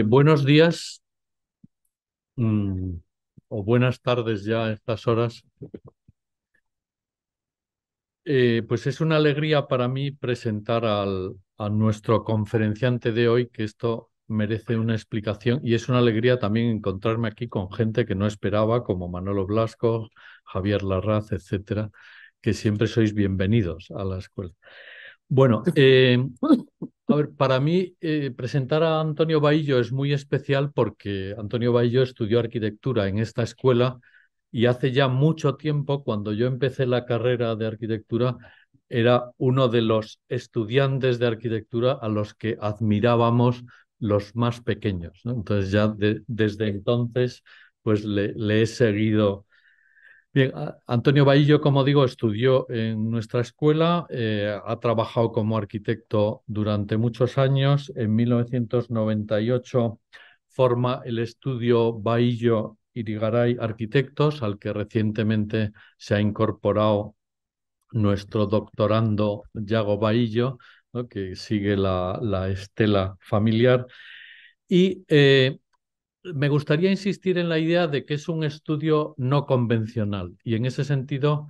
Buenos días, mm, o buenas tardes ya a estas horas. Pues es una alegría para mí presentar a nuestro conferenciante de hoy, que esto merece una explicación, y es una alegría también encontrarme aquí con gente que no esperaba, como Manolo Blasco, Javier Larraz, etcétera, que siempre sois bienvenidos a la escuela. Bueno, a ver, para mí presentar a Antonio Bahillo es muy especial porque Antonio Bahillo estudió arquitectura en esta escuela y hace ya mucho tiempo, cuando yo empecé la carrera de arquitectura, era uno de los estudiantes de arquitectura a los que admirábamos los más pequeños, ¿no? Entonces ya desde entonces pues le he seguido. Bien, Antonio Bahillo, como digo, estudió en nuestra escuela, ha trabajado como arquitecto durante muchos años. En 1998 forma el estudio Bahillo Irigaray Arquitectos, al que recientemente se ha incorporado nuestro doctorando Yago Bahillo, ¿no?, que sigue la estela familiar. Y me gustaría insistir en la idea de que es un estudio no convencional y en ese sentido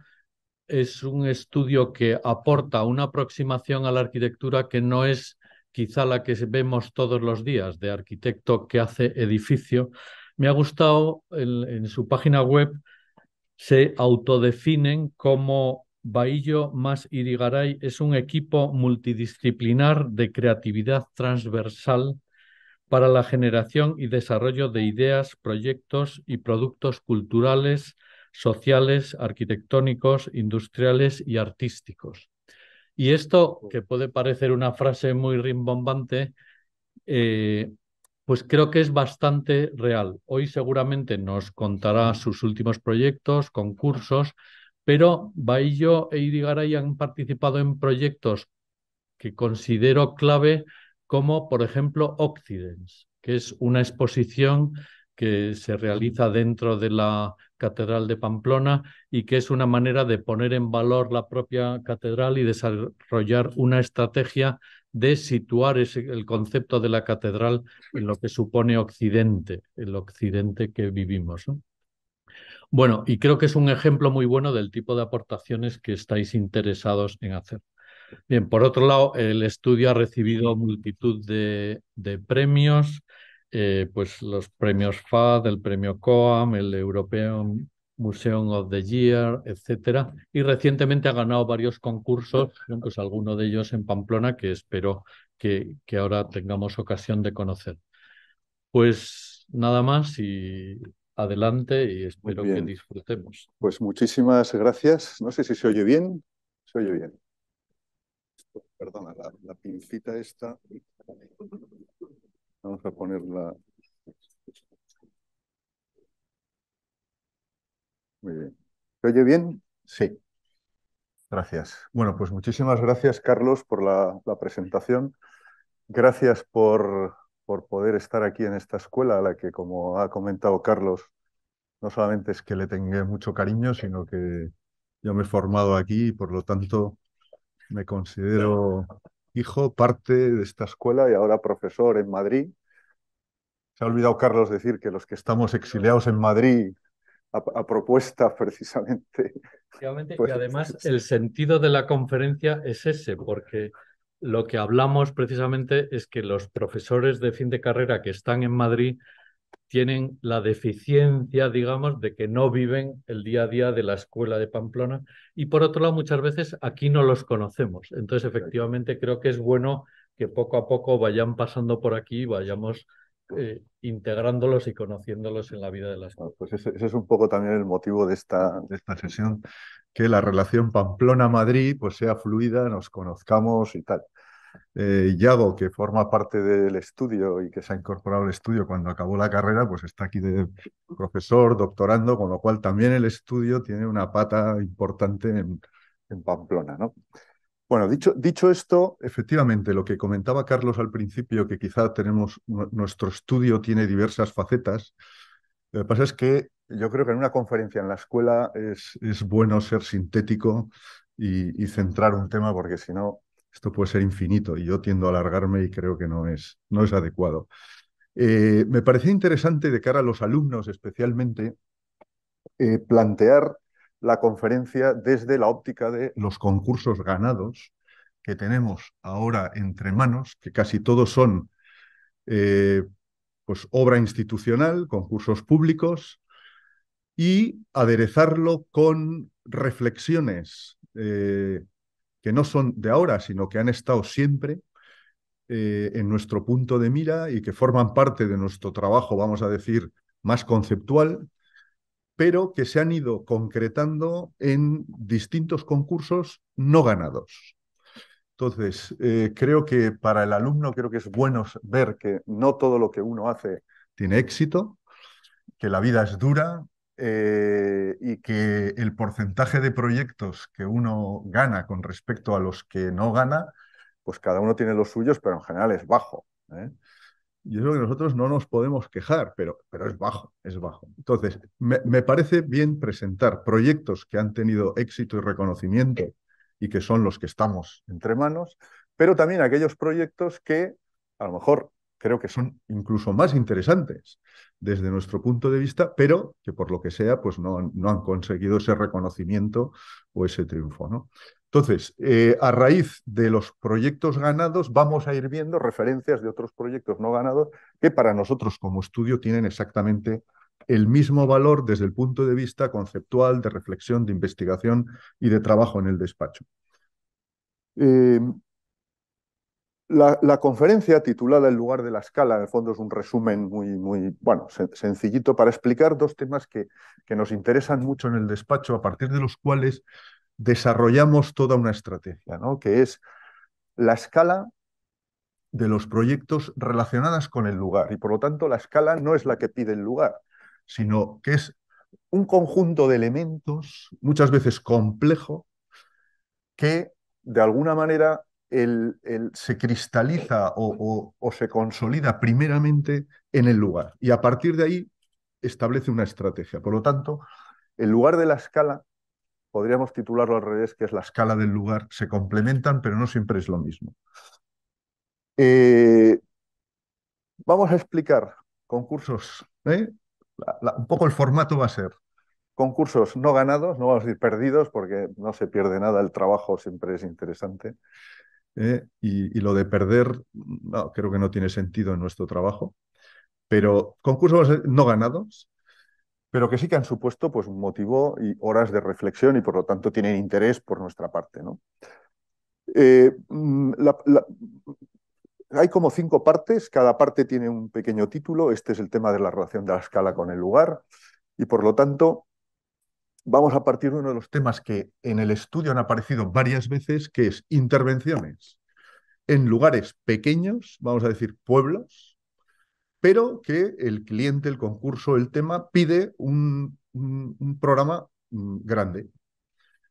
es un estudio que aporta una aproximación a la arquitectura que no es quizá la que vemos todos los días de arquitecto que hace edificio. Me ha gustado en su página web se autodefinen como Bahillo más Irigaray es un equipo multidisciplinar de creatividad transversal para la generación y desarrollo de ideas, proyectos y productos culturales, sociales, arquitectónicos, industriales y artísticos. Y esto, que puede parecer una frase muy rimbombante, eh, pues creo que es bastante real. Hoy seguramente nos contará sus últimos proyectos, concursos, pero Bahillo e Irigaray han participado en proyectos que considero clave, como por ejemplo Occidens, que es una exposición que se realiza dentro de la Catedral de Pamplona y que es una manera de poner en valor la propia catedral y desarrollar una estrategia de situar el concepto de la catedral en lo que supone Occidente, el Occidente que vivimos, ¿no? Bueno, y creo que es un ejemplo muy bueno del tipo de aportaciones que estáis interesados en hacer. Bien, por otro lado, el estudio ha recibido multitud de premios, pues los premios FAD, el premio COAM, el European Museum of the Year, etcétera, y recientemente ha ganado varios concursos, bueno, pues alguno de ellos en Pamplona, que espero que ahora tengamos ocasión de conocer. Pues nada más y adelante y Muy espero que bien, disfrutemos. pues muchísimas gracias. No sé si se oye bien. Se oye bien. Perdona, la pincita esta. Vamos a ponerla. Muy bien. ¿Se oye bien? Sí. Gracias. Bueno, pues muchísimas gracias, Carlos, por la presentación. Gracias por poder estar aquí en esta escuela, a la que, como ha comentado Carlos, no solamente es que le tenga mucho cariño, sino que yo me he formado aquí y por lo tanto me considero hijo, parte de esta escuela y ahora profesor en Madrid. Se ha olvidado, Carlos, decir que los que estamos exiliados en Madrid, a propuesta precisamente, Efectivamente, y pues además el sentido de la conferencia es ese, porque lo que hablamos precisamente es que los profesores de fin de carrera que están en Madrid tienen la deficiencia, digamos, de que no viven el día a día de la escuela de Pamplona y por otro lado muchas veces aquí no los conocemos. Entonces, efectivamente, creo que es bueno que poco a poco vayan pasando por aquí, vayamos integrándolos y conociéndolos en la vida de la escuela. pues ese es un poco también el motivo de esta sesión, que la relación Pamplona-Madrid pues sea fluida, nos conozcamos y tal. Yago, que forma parte del estudio y que se ha incorporado al estudio cuando acabó la carrera, pues está aquí de profesor, doctorando, con lo cual también el estudio tiene una pata importante en Pamplona, ¿no? Bueno, dicho esto, efectivamente, lo que comentaba Carlos al principio, que quizá nuestro estudio tiene diversas facetas. Lo que pasa es que yo creo que en una conferencia en la escuela es bueno ser sintético y centrar un tema, porque si no, esto puede ser infinito y yo tiendo a alargarme y creo que no es adecuado. Me parecía interesante de cara a los alumnos especialmente plantear la conferencia desde la óptica de los concursos ganados que tenemos ahora entre manos, que casi todos son eh, pues obra institucional, concursos públicos, y aderezarlo con reflexiones que no son de ahora, sino que han estado siempre en nuestro punto de mira y que forman parte de nuestro trabajo, vamos a decir, más conceptual, pero que se han ido concretando en distintos concursos no ganados. Entonces, creo que para el alumno creo que es bueno ver que no todo lo que uno hace tiene éxito, que la vida es dura y que el porcentaje de proyectos que uno gana con respecto a los que no gana, pues cada uno tiene los suyos, pero en general es bajo. ¿Eh? Yo creo que nosotros no nos podemos quejar, pero es bajo, es bajo. Entonces, me parece bien presentar proyectos que han tenido éxito y reconocimiento y que son los que estamos entre manos, pero también aquellos proyectos que a lo mejor creo que son incluso más interesantes desde nuestro punto de vista, pero que por lo que sea, pues no han conseguido ese reconocimiento o ese triunfo, ¿no? Entonces, a raíz de los proyectos ganados, vamos a ir viendo referencias de otros proyectos no ganados que para nosotros como estudio tienen exactamente el mismo valor desde el punto de vista conceptual, de reflexión, de investigación y de trabajo en el despacho. Eh, la conferencia titulada El lugar de la escala, en el fondo es un resumen muy bueno, sencillito para explicar dos temas que nos interesan mucho en el despacho, a partir de los cuales desarrollamos toda una estrategia, ¿no? Que es la escala de los proyectos relacionadas con el lugar. Y por lo tanto, la escala no es la que pide el lugar, sino que es un conjunto de elementos, muchas veces complejo, que de alguna manera se cristaliza o se consolida primeramente en el lugar. Y a partir de ahí establece una estrategia. Por lo tanto, el lugar de la escala podríamos titularlo al revés, que es la escala del lugar. Se complementan, pero no siempre es lo mismo. Eh, Vamos a explicar concursos. Un poco el formato va a ser concursos no ganados, no vamos a decir perdidos, porque no se pierde nada, el trabajo siempre es interesante. Y lo de perder, no, creo que no tiene sentido en nuestro trabajo. Pero concursos no ganados, pero que sí que han supuesto pues, un motivo y horas de reflexión y por lo tanto tienen interés por nuestra parte, ¿no? Eh, la, la, Hay como 5 partes, cada parte tiene un pequeño título. Este es el tema de la relación de la escala con el lugar y por lo tanto vamos a partir de uno de los temas que en el estudio han aparecido varias veces, que es intervenciones en lugares pequeños, vamos a decir pueblos, pero que el cliente, el concurso, el tema pide un programa grande.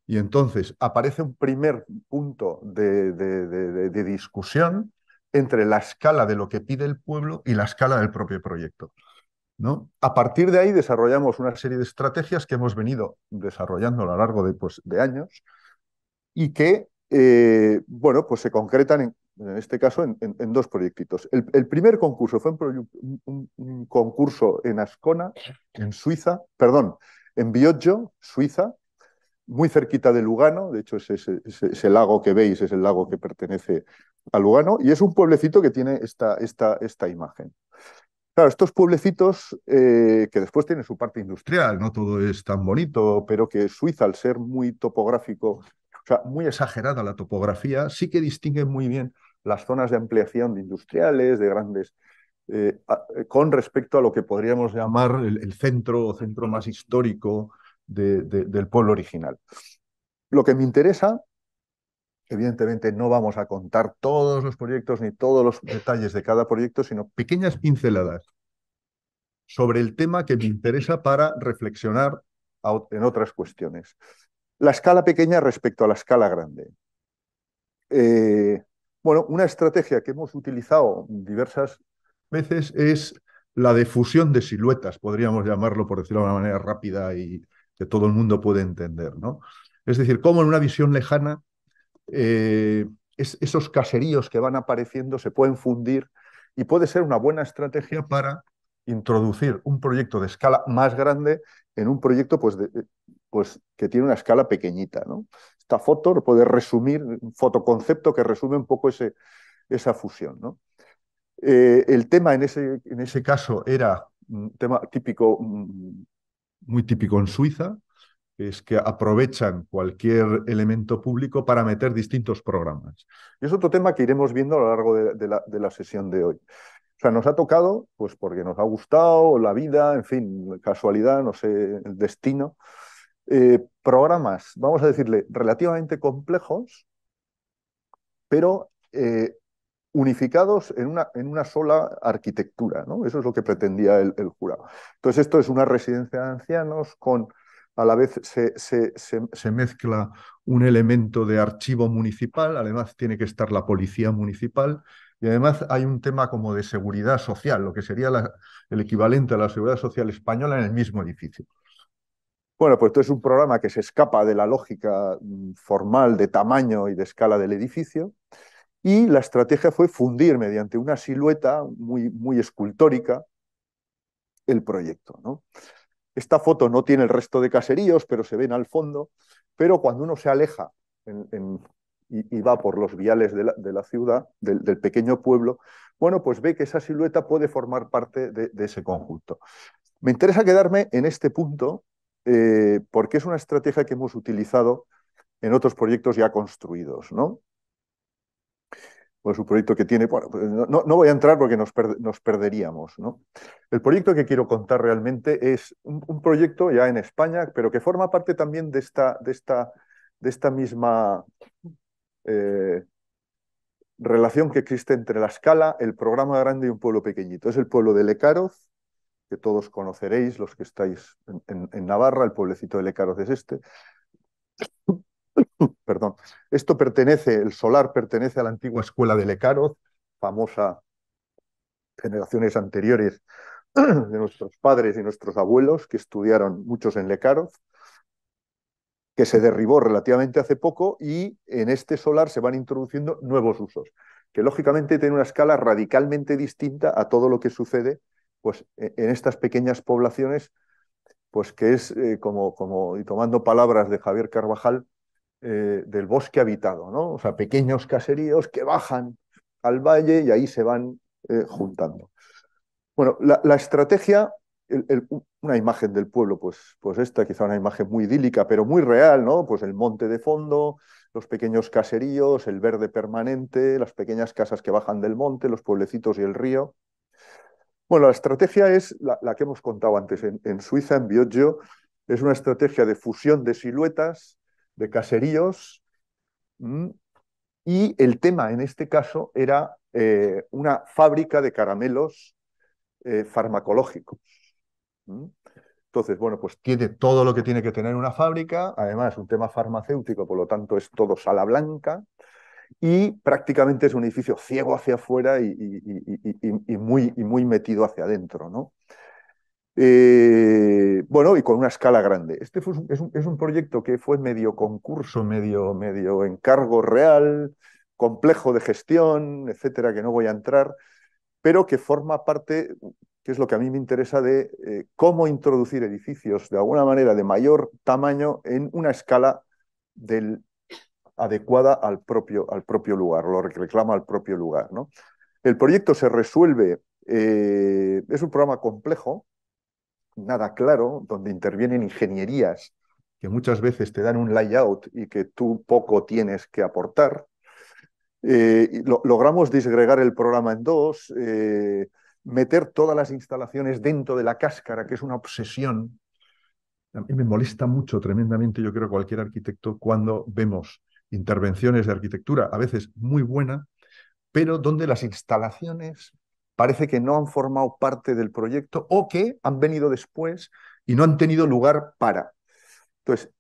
Y entonces aparece un primer punto de discusión entre la escala de lo que pide el pueblo y la escala del propio proyecto, ¿no? A partir de ahí desarrollamos una serie de estrategias que hemos venido desarrollando a lo largo de años y que, bueno, pues se concretan en este caso en 2 proyectitos. El primer concurso fue un concurso en Ascona, en Suiza, perdón, en Bioggio, Suiza, muy cerquita de Lugano. De hecho, ese lago que veis es el lago que pertenece a Lugano, y es un pueblecito que tiene esta imagen. Claro, estos pueblecitos que después tienen su parte industrial, no todo es tan bonito, pero que Suiza, al ser muy topográfico, o sea, muy exagerada la topografía, sí que distingue muy bien las zonas de ampliación de industriales, de grandes, con respecto a lo que podríamos llamar el centro o centro más histórico del pueblo original. Lo que me interesa, evidentemente no vamos a contar todos los proyectos ni todos los detalles de cada proyecto, sino pequeñas pinceladas sobre el tema que me interesa para reflexionar en otras cuestiones. La escala pequeña respecto a la escala grande. Bueno, una estrategia que hemos utilizado diversas veces es la de fusión de siluetas, podríamos llamarlo, por decirlo de una manera rápida y que todo el mundo puede entender, ¿no? Es decir, cómo en una visión lejana esos caseríos que van apareciendo se pueden fundir y puede ser una buena estrategia para introducir un proyecto de escala más grande en un proyecto pues, que tiene una escala pequeñita, ¿no? Esta foto lo puede resumir, un fotoconcepto que resume un poco esa fusión, ¿no? El tema en ese caso era un tema típico, muy típico en Suiza, es que aprovechan cualquier elemento público para meter distintos programas. Y es otro tema que iremos viendo a lo largo de la sesión de hoy. O sea, nos ha tocado, pues porque nos ha gustado la vida, en fin, casualidad, no sé, el destino. Programas, vamos a decirle, relativamente complejos, pero unificados en una sola arquitectura, ¿no? Eso es lo que pretendía el jurado. Entonces, esto es una residencia de ancianos con, a la vez se mezcla un elemento de archivo municipal, además tiene que estar la policía municipal, y además hay un tema como de seguridad social, lo que sería el equivalente a la seguridad social española en el mismo edificio. Bueno, pues esto es un programa que se escapa de la lógica formal de tamaño y de escala del edificio, y la estrategia fue fundir mediante una silueta muy escultórica el proyecto, ¿no? Esta foto no tiene el resto de caseríos, pero se ven al fondo, pero cuando uno se aleja y va por los viales de la ciudad, del pequeño pueblo, bueno, pues ve que esa silueta puede formar parte de ese conjunto. Me interesa quedarme en este punto porque es una estrategia que hemos utilizado en otros proyectos ya construidos, ¿no? Pues un proyecto que tiene, bueno, pues no voy a entrar porque nos perderíamos, ¿no? El proyecto que quiero contar realmente es un proyecto ya en España, pero que forma parte también de esta misma relación que existe entre la escala, el programa grande y un pueblo pequeñito. Es el pueblo de Lecaroz, que todos conoceréis, los que estáis en Navarra, el pueblecito de Lecaroz es este. Perdón. Esto pertenece, el solar pertenece a la antigua escuela de Lecaroz, famosa generaciones anteriores de nuestros padres y nuestros abuelos, que estudiaron muchos en Lecaroz, que se derribó relativamente hace poco, y en este solar se van introduciendo nuevos usos, que lógicamente tienen una escala radicalmente distinta a todo lo que sucede pues, en estas pequeñas poblaciones, pues que es y tomando palabras de Javier Carvajal, del bosque habitado, ¿no? O sea, pequeños caseríos que bajan al valle y ahí se van juntando. Bueno, la estrategia, una imagen del pueblo, pues esta, quizá una imagen muy idílica, pero muy real, ¿no? Pues el monte de fondo, los pequeños caseríos, el verde permanente, las pequeñas casas que bajan del monte, los pueblecitos y el río. Bueno, la estrategia es la que hemos contado antes en Suiza, en Bioggio, es una estrategia de fusión de siluetas, de caseríos, y el tema en este caso era una fábrica de caramelos farmacológicos. Entonces, bueno, pues tiene todo lo que tiene que tener una fábrica, además un tema farmacéutico, por lo tanto es todo sala blanca, y prácticamente es un edificio ciego hacia afuera y muy metido hacia adentro, ¿no? Bueno, y con una escala grande. Este es un proyecto que fue medio concurso, medio encargo real, complejo de gestión, etcétera, que no voy a entrar, pero que forma parte, que es lo que a mí me interesa, de cómo introducir edificios de alguna manera de mayor tamaño en una escala adecuada al propio lugar, lo que reclama al propio lugar, ¿no? El proyecto se resuelve, es un programa complejo, nada claro, donde intervienen ingenierías que muchas veces te dan un layout y que tú poco tienes que aportar. Logramos disgregar el programa en dos, meter todas las instalaciones dentro de la cáscara, que es una obsesión. A mí me molesta mucho, tremendamente, yo creo, cualquier arquitecto, cuando vemos intervenciones de arquitectura, a veces muy buena, pero donde las instalaciones parece que no han formado parte del proyecto o que han venido después y no han tenido lugar para. Entonces,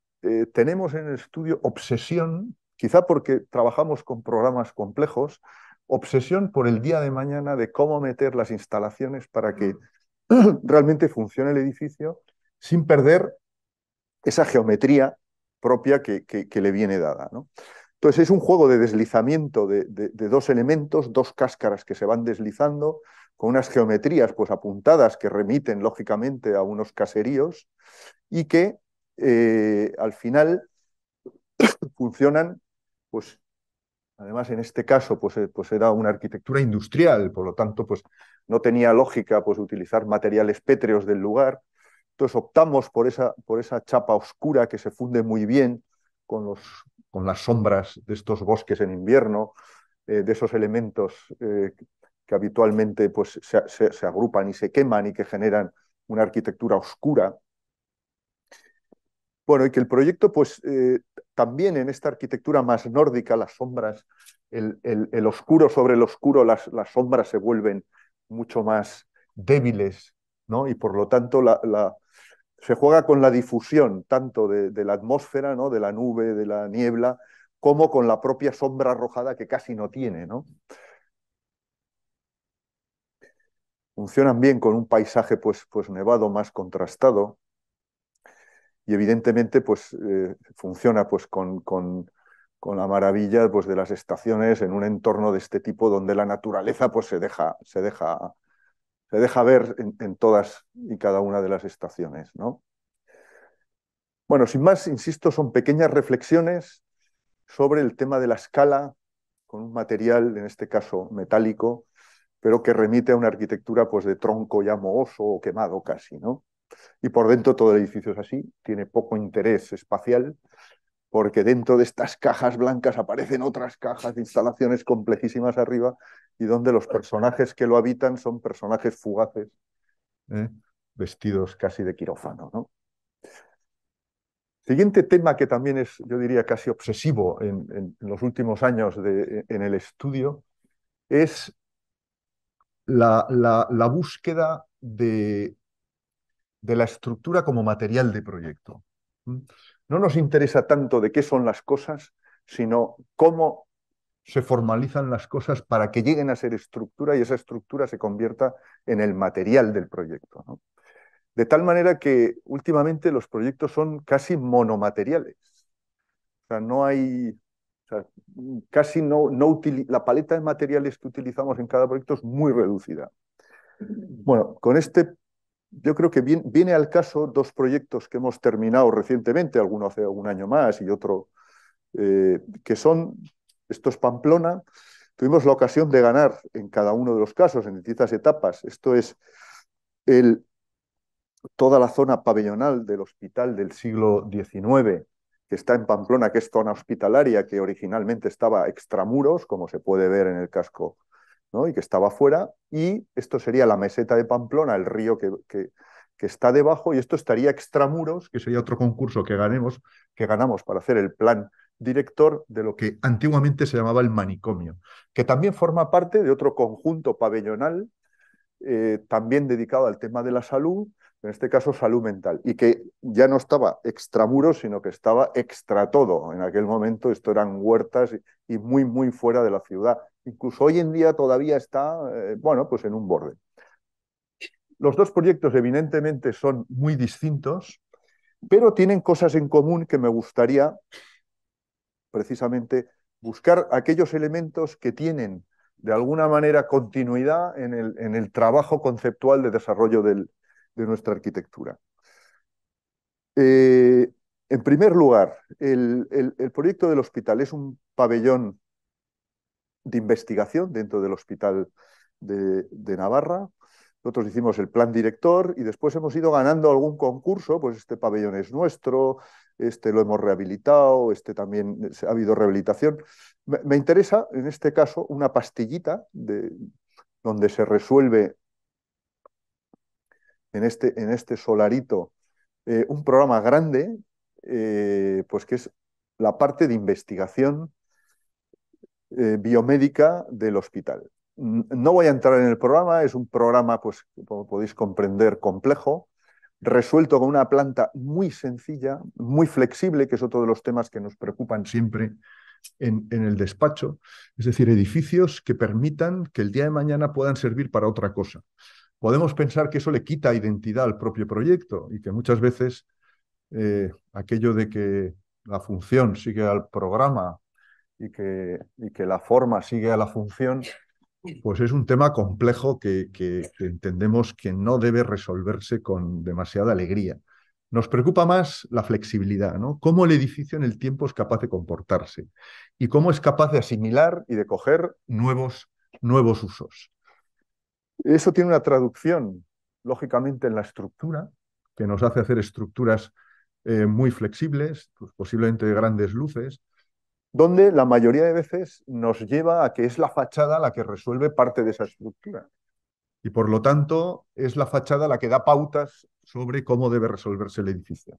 tenemos en el estudio obsesión, quizá porque trabajamos con programas complejos, obsesión por el día de mañana de cómo meter las instalaciones para que realmente funcione el edificio sin perder esa geometría propia que le viene dada, ¿no? Entonces es un juego de deslizamiento de dos elementos, dos cáscaras que se van deslizando, con unas geometrías pues apuntadas que remiten lógicamente a unos caseríos y que al final funcionan, pues además en este caso pues era una arquitectura industrial, por lo tanto pues no tenía lógica pues utilizar materiales pétreos del lugar. Entonces optamos por esa chapa oscura que se funde muy bien con, con las sombras de estos bosques en invierno, de esos elementos que habitualmente pues, se agrupan y se queman y que generan una arquitectura oscura. Bueno, y que el proyecto, pues también en esta arquitectura más nórdica, las sombras, el oscuro sobre el oscuro, las sombras se vuelven mucho más débiles, ¿no? Y por lo tanto se juega con la difusión tanto de la atmósfera, ¿no? De la nube, de la niebla, como con la propia sombra arrojada que casi no tiene, ¿no? Funcionan bien con un paisaje pues nevado más contrastado y evidentemente pues funciona pues con la maravilla pues, de las estaciones en un entorno de este tipo donde la naturaleza pues se deja ver en todas y cada una de las estaciones, ¿no? Bueno, sin más, insisto, son pequeñas reflexiones sobre el tema de la escala con un material, en este caso metálico, pero que remite a una arquitectura pues, de tronco ya mohoso o quemado casi, ¿no? Y por dentro todo el edificio es así, tiene poco interés espacial, porque dentro de estas cajas blancas aparecen otras cajas de instalaciones complejísimas arriba y donde los personajes que lo habitan son personajes fugaces, ¿eh? Vestidos casi de quirófano, ¿no? Siguiente tema que también es, yo diría, casi obsesivo en los últimos años en el estudio es la búsqueda de la estructura como material de proyecto. No nos interesa tanto de qué son las cosas, sino cómo se formalizan las cosas para que lleguen a ser estructura y esa estructura se convierta en el material del proyecto, ¿no? De tal manera que últimamente los proyectos son casi monomateriales. O sea, no hay, o sea, casi la paleta de materiales que utilizamos en cada proyecto es muy reducida. Bueno, con este yo creo que viene al caso dos proyectos que hemos terminado recientemente, alguno hace un año más y otro que son, esto es Pamplona, tuvimos la ocasión de ganar en cada uno de los casos, en distintas etapas. Esto es el, toda la zona pabellonal del hospital del siglo XIX, que está en Pamplona, que es zona hospitalaria, que originalmente estaba extramuros, como se puede ver en el casco, ¿no? Y que estaba fuera, y esto sería la meseta de Pamplona, el río que está debajo, y esto estaría extramuros, que sería otro concurso que ganamos para hacer el plan director de lo que antiguamente se llamaba el manicomio, que también forma parte de otro conjunto pabellonal, también dedicado al tema de la salud, en este caso salud mental, y que ya no estaba extramuros, sino que estaba extra todo. En aquel momento esto eran huertas y muy, muy fuera de la ciudad. Incluso hoy en día todavía está, bueno, pues en un borde. Los dos proyectos evidentemente son muy distintos, pero tienen cosas en común que me gustaría precisamente buscar aquellos elementos que tienen de alguna manera continuidad en el trabajo conceptual de desarrollo de nuestra arquitectura. Eh, en primer lugar, el proyecto del hospital es un pabellón de investigación dentro del Hospital de Navarra. Nosotros hicimos el plan director y después hemos ido ganando algún concurso, pues este pabellón es nuestro, este lo hemos rehabilitado, este también ha habido rehabilitación. Me interesa, en este caso, una pastillita donde se resuelve en este solarito un programa grande, pues que es la parte de investigación biomédica del hospital. No voy a entrar en el programa, es un programa, pues, como podéis comprender, complejo, resuelto con una planta muy sencilla, muy flexible, que es otro de los temas que nos preocupan siempre en el despacho, es decir, edificios que permitan que el día de mañana puedan servir para otra cosa. Podemos pensar que eso le quita identidad al propio proyecto y que muchas veces aquello de que la función sigue al programa y que la forma sigue a la función, pues es un tema complejo que entendemos que no debe resolverse con demasiada alegría. Nos preocupa más la flexibilidad, ¿no? Cómo el edificio en el tiempo es capaz de comportarse y cómo es capaz de asimilar y de coger nuevos usos. Eso tiene una traducción, lógicamente, en la estructura, que nos hace hacer estructuras muy flexibles, pues posiblemente de grandes luces, donde la mayoría de veces nos lleva a que es la fachada la que resuelve parte de esa estructura. Y por lo tanto, es la fachada la que da pautas sobre cómo debe resolverse el edificio.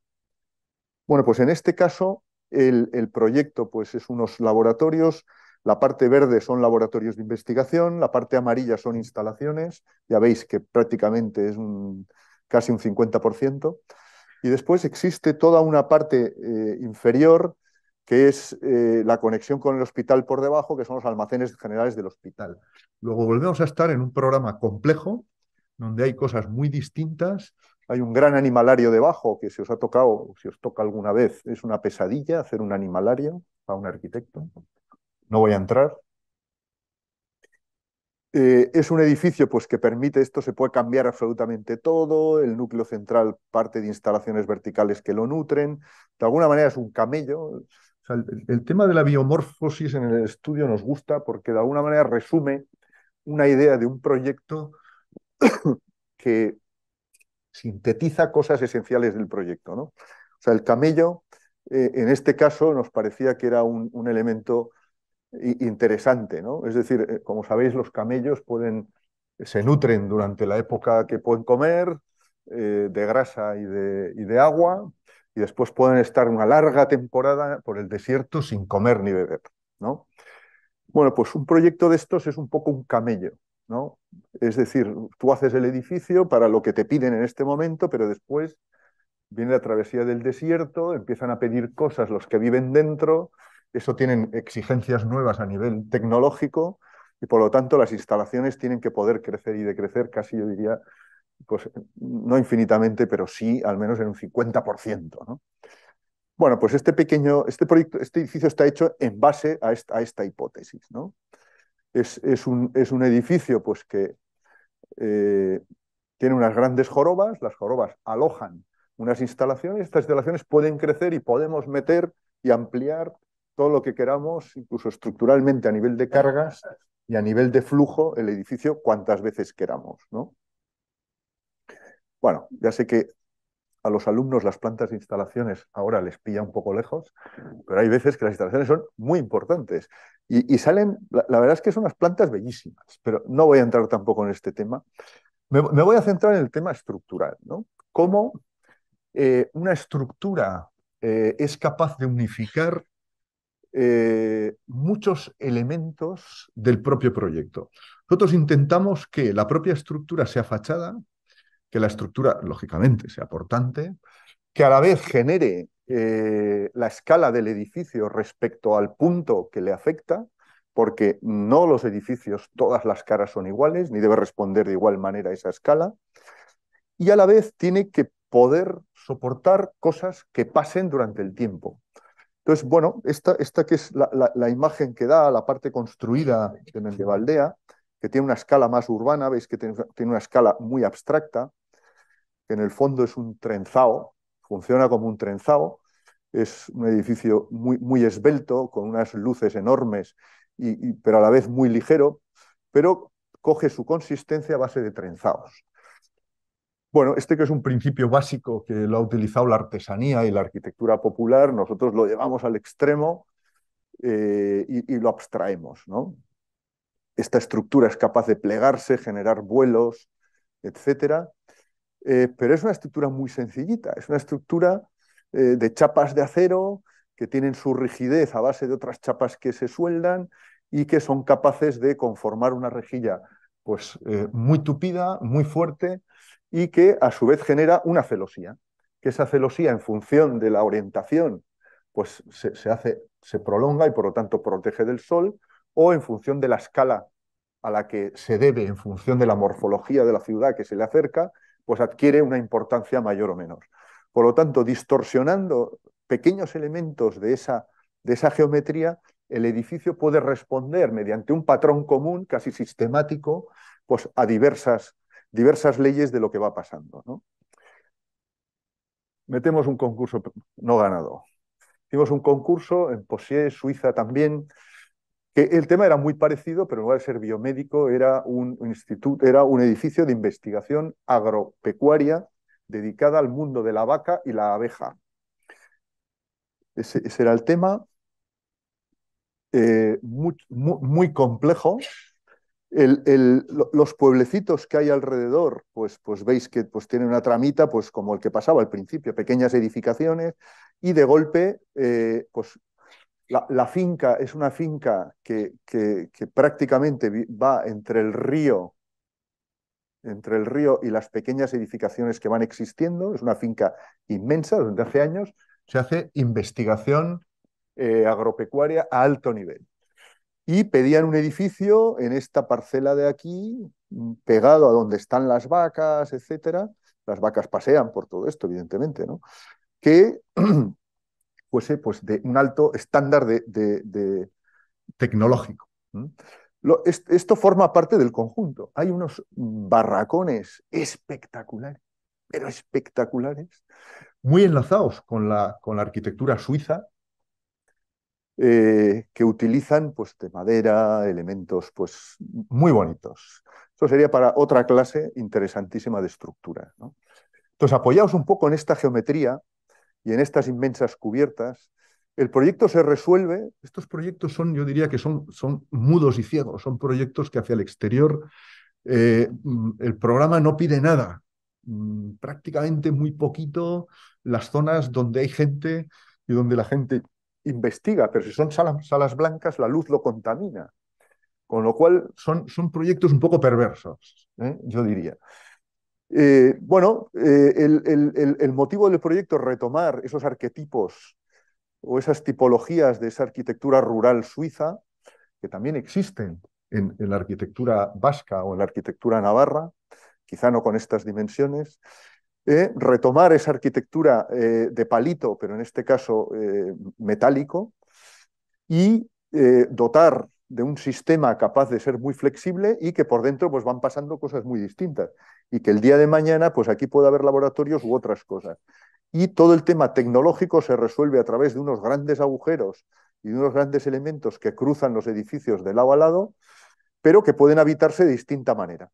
Bueno, pues en este caso, el proyecto pues, es unos laboratorios. La parte verde son laboratorios de investigación, la parte amarilla son instalaciones. Ya veis que prácticamente es casi un 50%. Y después existe toda una parte inferior que es la conexión con el hospital por debajo, que son los almacenes generales del hospital. Luego volvemos a estar en un programa complejo, donde hay cosas muy distintas. Hay un gran animalario debajo, que si os ha tocado, si os toca alguna vez, es una pesadilla hacer un animalario para un arquitecto. No voy a entrar. Es un edificio pues, que permite esto, se puede cambiar absolutamente todo, el núcleo central parte de instalaciones verticales que lo nutren, de alguna manera es un camello. O sea, el tema de la biomorfosis en el estudio nos gusta porque de alguna manera resume una idea de un proyecto que sintetiza cosas esenciales del proyecto, ¿no? O sea, el camello, en este caso, nos parecía que era un elemento interesante, ¿no? Es decir, como sabéis, los camellos se nutren durante la época que pueden comer de grasa y de agua, y después pueden estar una larga temporada por el desierto sin comer ni beber, ¿no? Bueno, pues un proyecto de estos es un poco un camello, ¿no? Es decir, tú haces el edificio para lo que te piden en este momento, pero después viene la travesía del desierto, empiezan a pedir cosas los que viven dentro, eso tienen exigencias nuevas a nivel tecnológico y por lo tanto las instalaciones tienen que poder crecer y decrecer casi yo diría, pues no infinitamente, pero sí al menos en un 50%, ¿no? Bueno, pues este edificio está hecho en base a esta hipótesis, ¿no? Es un edificio pues, que tiene unas grandes jorobas, las jorobas alojan unas instalaciones, estas instalaciones pueden crecer y podemos meter y ampliar todo lo que queramos, incluso estructuralmente a nivel de cargas y a nivel de flujo, el edificio cuantas veces queramos, ¿no? Bueno, ya sé que a los alumnos las plantas de instalaciones ahora les pilla un poco lejos, pero hay veces que las instalaciones son muy importantes y salen, la verdad es que son unas plantas bellísimas, pero no voy a entrar tampoco en este tema. Me voy a centrar en el tema estructural, ¿no? Cómo una estructura es capaz de unificar muchos elementos del propio proyecto. Nosotros intentamos que la propia estructura sea fachada, que la estructura, lógicamente, sea portante, que a la vez genere la escala del edificio respecto al punto que le afecta, porque no los edificios, todas las caras son iguales, ni debe responder de igual manera a esa escala, y a la vez tiene que poder soportar cosas que pasen durante el tiempo. Entonces, bueno, esta que es la imagen que da la parte construida de Mendevaldea, que tiene una escala más urbana, veis que tiene una escala muy abstracta, que en el fondo es un trenzado, funciona como un trenzado, es un edificio muy esbelto, con unas luces enormes, pero a la vez muy ligero, pero coge su consistencia a base de trenzados. Bueno, este que es un principio básico que lo ha utilizado la artesanía y la arquitectura popular, nosotros lo llevamos al extremo y lo abstraemos, ¿no? Esta estructura es capaz de plegarse, generar vuelos, etcétera, pero es una estructura muy sencillita, es una estructura de chapas de acero que tienen su rigidez a base de otras chapas que se sueldan y que son capaces de conformar una rejilla pues, muy tupida, muy fuerte y que a su vez genera una celosía, que esa celosía en función de la orientación pues se prolonga y por lo tanto protege del sol, o en función de la escala a la que se debe, en función de la morfología de la ciudad que se le acerca, pues adquiere una importancia mayor o menor. Por lo tanto, distorsionando pequeños elementos de esa geometría, el edificio puede responder mediante un patrón común, casi sistemático, pues a diversas leyes de lo que va pasando, ¿no? Metemos un concurso no ganado. Hicimos un concurso en Poitiers, Suiza también, que el tema era muy parecido, pero en lugar de ser biomédico, era un instituto, era un edificio de investigación agropecuaria dedicada al mundo de la vaca y la abeja. Ese era el tema, muy complejo. Los pueblecitos que hay alrededor, pues veis que pues tienen una tramita, pues como el que pasaba al principio, pequeñas edificaciones, y de golpe, pues la finca es una finca que prácticamente va entre el río y las pequeñas edificaciones que van existiendo. Es una finca inmensa, donde hace años se hace investigación agropecuaria a alto nivel. Y pedían un edificio en esta parcela de aquí, pegado a donde están las vacas, etcétera. Las vacas pasean por todo esto, evidentemente, ¿no? Que fuese pues, de un alto estándar de tecnológico. Esto forma parte del conjunto. Hay unos barracones espectaculares, pero espectaculares, muy enlazados con la arquitectura suiza, que utilizan pues, de madera, elementos pues, muy bonitos. Eso sería para otra clase interesantísima de estructura, ¿no? Entonces, apoyaos un poco en esta geometría y en estas inmensas cubiertas. El proyecto se resuelve, estos proyectos son, yo diría que son mudos y ciegos, son proyectos que hacia el exterior el programa no pide nada, prácticamente muy poquito las zonas donde hay gente y donde la gente investiga, pero si son salas blancas, la luz lo contamina. Con lo cual son proyectos un poco perversos, yo diría. Bueno, el motivo del proyecto es retomar esos arquetipos o esas tipologías de esa arquitectura rural suiza, que también existen en la arquitectura vasca o en la arquitectura navarra, quizá no con estas dimensiones, retomar esa arquitectura de palito, pero en este caso metálico, y dotar de un sistema capaz de ser muy flexible y que por dentro pues, van pasando cosas muy distintas. Y que el día de mañana, pues aquí puede haber laboratorios u otras cosas. Y todo el tema tecnológico se resuelve a través de unos grandes agujeros y de unos grandes elementos que cruzan los edificios de lado a lado, pero que pueden habitarse de distinta manera.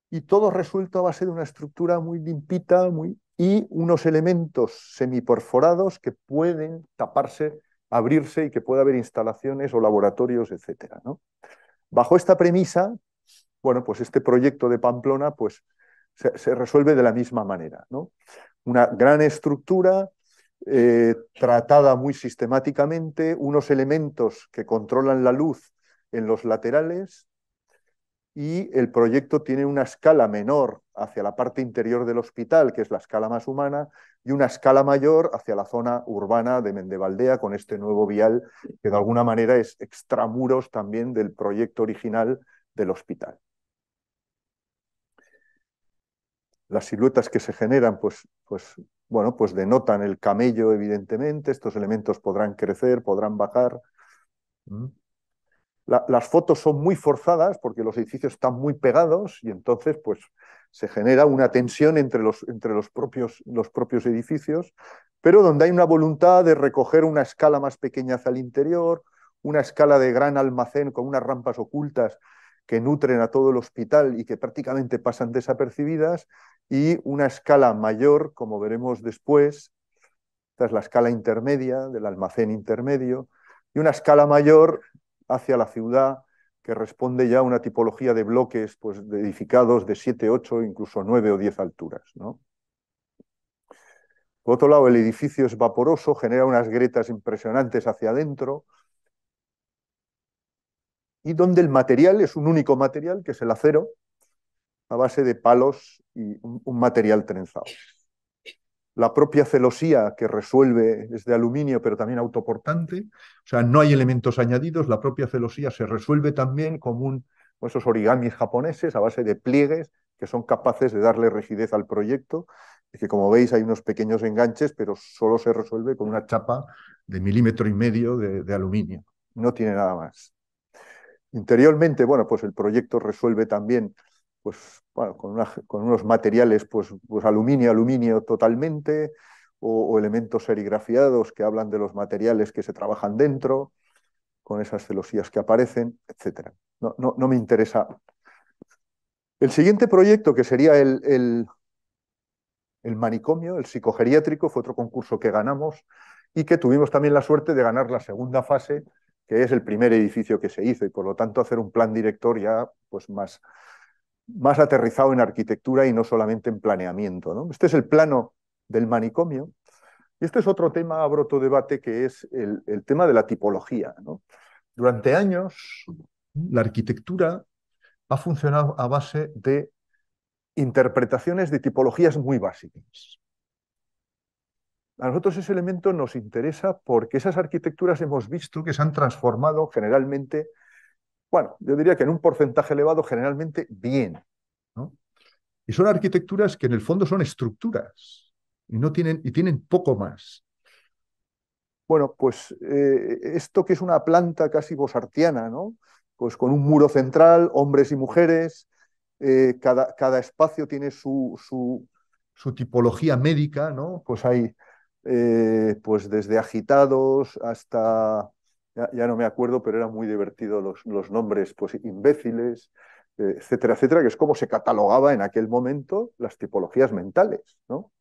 Y todo resuelto a base de una estructura muy limpita y unos elementos semiperforados que pueden taparse, abrirse y que pueda haber instalaciones o laboratorios, etcétera, ¿no? Bajo esta premisa, bueno, pues este proyecto de Pamplona pues, se resuelve de la misma manera, ¿no? Una gran estructura tratada muy sistemáticamente, unos elementos que controlan la luz en los laterales, y el proyecto tiene una escala menor hacia la parte interior del hospital, que es la escala más humana, y una escala mayor hacia la zona urbana de Mendevaldea, con este nuevo vial que de alguna manera es extramuros también del proyecto original del hospital. Las siluetas que se generan, bueno, pues denotan el camello, evidentemente. Estos elementos podrán crecer, podrán bajar. Las fotos son muy forzadas porque los edificios están muy pegados y entonces pues, se genera una tensión entre los propios edificios, pero donde hay una voluntad de recoger una escala más pequeña hacia el interior, una escala de gran almacén con unas rampas ocultas que nutren a todo el hospital y que prácticamente pasan desapercibidas, y una escala mayor, como veremos después, esta es la escala intermedia del almacén intermedio, y una escala mayor hacia la ciudad, que responde ya a una tipología de bloques pues, de edificados de 7, 8, incluso 9 o 10 alturas, ¿no? Por otro lado, el edificio es vaporoso, genera unas grietas impresionantes hacia adentro, y donde el material es un único material, que es el acero, a base de palos y un material trenzado. La propia celosía que resuelve es de aluminio, pero también autoportante. O sea, no hay elementos añadidos. La propia celosía se resuelve también como esos origamis japoneses a base de pliegues que son capaces de darle rigidez al proyecto. Y que, como veis, hay unos pequeños enganches, pero solo se resuelve con una chapa de 1,5 mm de aluminio. No tiene nada más. Interiormente, bueno, pues el proyecto resuelve también, pues, bueno, con unos materiales, pues aluminio, aluminio totalmente, o elementos serigrafiados que hablan de los materiales que se trabajan dentro, con esas celosías que aparecen, etcétera. No me interesa. El siguiente proyecto, que sería el manicomio, el psicogeriátrico, fue otro concurso que ganamos y que tuvimos también la suerte de ganar la segunda fase, que es el primer edificio que se hizo, y por lo tanto hacer un plan director ya pues más aterrizado en arquitectura y no solamente en planeamiento, ¿no? Este es el plano del manicomio. Y este es otro tema, abro otro debate, que es el tema de la tipología, ¿no? Durante años, la arquitectura ha funcionado a base de interpretaciones de tipologías muy básicas. A nosotros ese elemento nos interesa porque esas arquitecturas hemos visto que se han transformado generalmente, bueno, yo diría que en un porcentaje elevado, generalmente bien, ¿no? Y son arquitecturas que en el fondo son estructuras y tienen poco más. Bueno, pues esto que es una planta casi bosartiana, ¿no? Pues con un muro central, hombres y mujeres, cada espacio tiene su tipología médica, ¿no? Pues hay pues desde agitados hasta, ya no me acuerdo, pero eran muy divertidos los nombres, pues imbéciles, etcétera, etcétera, que es como se catalogaba en aquel momento las tipologías mentales, ¿no?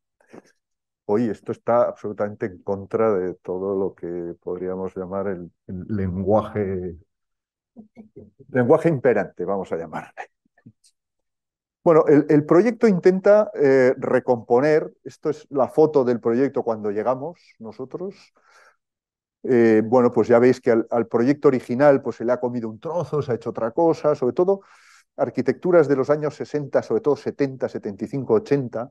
Hoy esto está absolutamente en contra de todo lo que podríamos llamar el lenguaje imperante, vamos a llamarle. Bueno, el proyecto intenta recomponer, esto es la foto del proyecto cuando llegamos nosotros. Bueno, pues ya veis que al proyecto original pues se le ha comido un trozo, se ha hecho otra cosa, sobre todo arquitecturas de los años 60, sobre todo 70, 75, 80,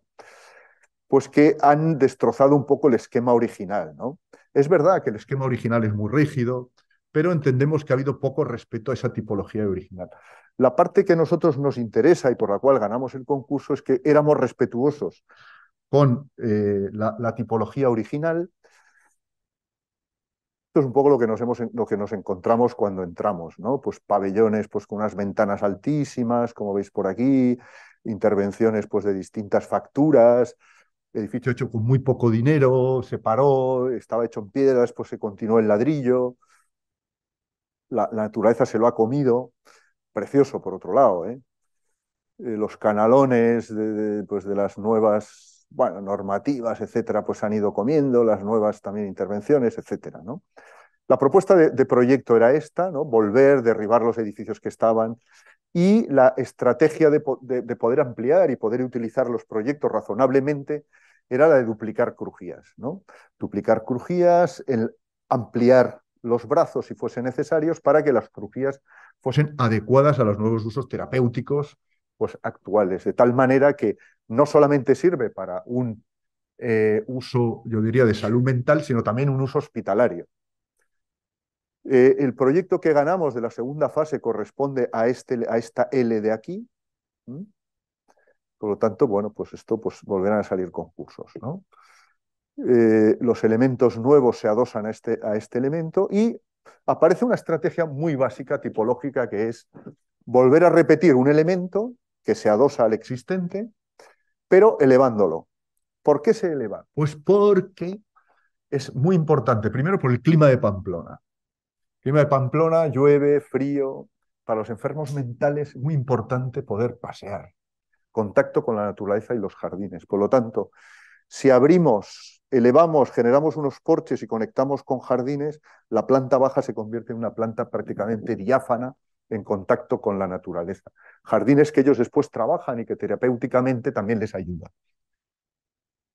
pues que han destrozado un poco el esquema original, ¿no? Es verdad que el esquema original es muy rígido, pero entendemos que ha habido poco respeto a esa tipología original. La parte que a nosotros nos interesa y por la cual ganamos el concurso es que éramos respetuosos con la tipología original. Esto es un poco lo que nos encontramos cuando entramos, ¿no? Pues pabellones pues, con unas ventanas altísimas, como veis por aquí, intervenciones pues, de distintas facturas, edificio hecho con muy poco dinero, se paró, estaba hecho en piedra, después se continuó en ladrillo, la naturaleza se lo ha comido, precioso por otro lado, ¿eh? Los canalones pues de las nuevas, bueno, normativas, etcétera, pues han ido comiendo, las nuevas también intervenciones, etcétera, ¿no? La propuesta de proyecto era esta, ¿no? Volver, derribar los edificios que estaban, y la estrategia de poder ampliar y poder utilizar los proyectos razonablemente era la de duplicar crujías, ¿no? Duplicar crujías, el ampliar los brazos si fuesen necesarios para que las crujías fuesen adecuadas a los nuevos usos terapéuticos pues, actuales, de tal manera que no solamente sirve para un uso, yo diría, de salud mental, sino también un uso hospitalario. El proyecto que ganamos de la segunda fase corresponde a esta L de aquí. ¿Mm? Por lo tanto, bueno, pues esto pues volverán a salir concursos, ¿no? Los elementos nuevos se adosan a este elemento y aparece una estrategia muy básica, tipológica, que es volver a repetir un elemento que se adosa al existente, pero elevándolo. ¿Por qué se eleva? Pues porque es muy importante, primero por el clima de Pamplona. Clima de Pamplona, llueve, frío. Para los enfermos mentales es muy importante poder pasear, contacto con la naturaleza y los jardines. Por lo tanto, si abrimos, elevamos, generamos unos porches y conectamos con jardines, la planta baja se convierte en una planta prácticamente diáfana en contacto con la naturaleza. Jardines que ellos después trabajan y que terapéuticamente también les ayudan.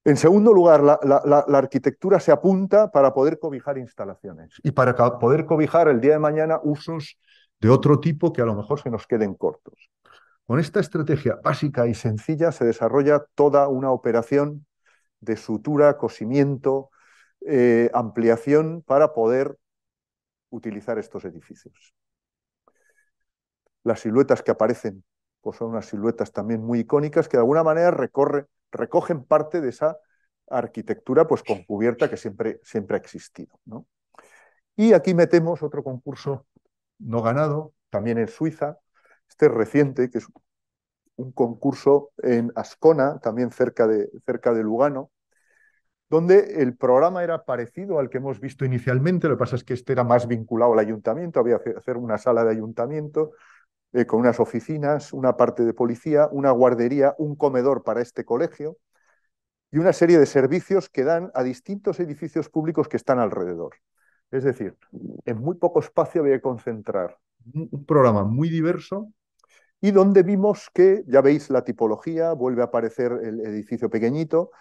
En segundo lugar, la arquitectura se apunta para poder cobijar instalaciones y para poder cobijar el día de mañana usos de otro tipo que a lo mejor se nos queden cortos. Con esta estrategia básica y sencilla se desarrolla toda una operación de sutura, cosimiento, ampliación para poder utilizar estos edificios. Las siluetas que aparecen pues son unas siluetas también muy icónicas que de alguna manera recogen parte de esa arquitectura pues con cubierta que siempre ha existido, ¿no? Y aquí metemos otro concurso no ganado, también en Suiza, este es reciente, que es un concurso en Ascona, también cerca de Lugano, donde el programa era parecido al que hemos visto inicialmente. Lo que pasa es que este era más vinculado al ayuntamiento, había que hacer una sala de ayuntamiento con unas oficinas, una parte de policía, una guardería, un comedor para este colegio y una serie de servicios que dan a distintos edificios públicos que están alrededor. Es decir, en muy poco espacio había que concentrar un programa muy diverso y donde vimos que, ya veis la tipología, vuelve a aparecer el edificio pequeñito.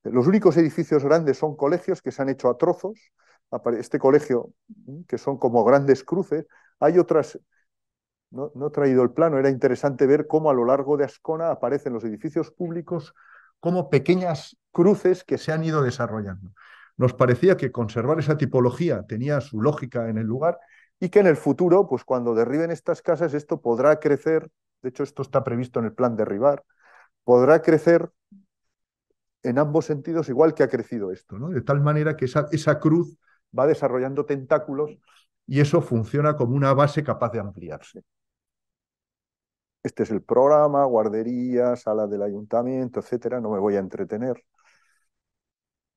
Los únicos edificios grandes son colegios que se han hecho a trozos. Este colegio, que son como grandes cruces. Hay otras, no he traído el plano, era interesante ver cómo a lo largo de Ascona aparecen los edificios públicos como pequeñas cruces que se han ido desarrollando. Nos parecía que conservar esa tipología tenía su lógica en el lugar y que en el futuro, pues cuando derriben estas casas, esto podrá crecer. De hecho, esto está previsto en el plan derribar, podrá crecer en ambos sentidos igual que ha crecido esto, ¿no? De tal manera que esa cruz va desarrollando tentáculos y eso funciona como una base capaz de ampliarse. Este es el programa, guardería, sala del ayuntamiento, etcétera. No me voy a entretener.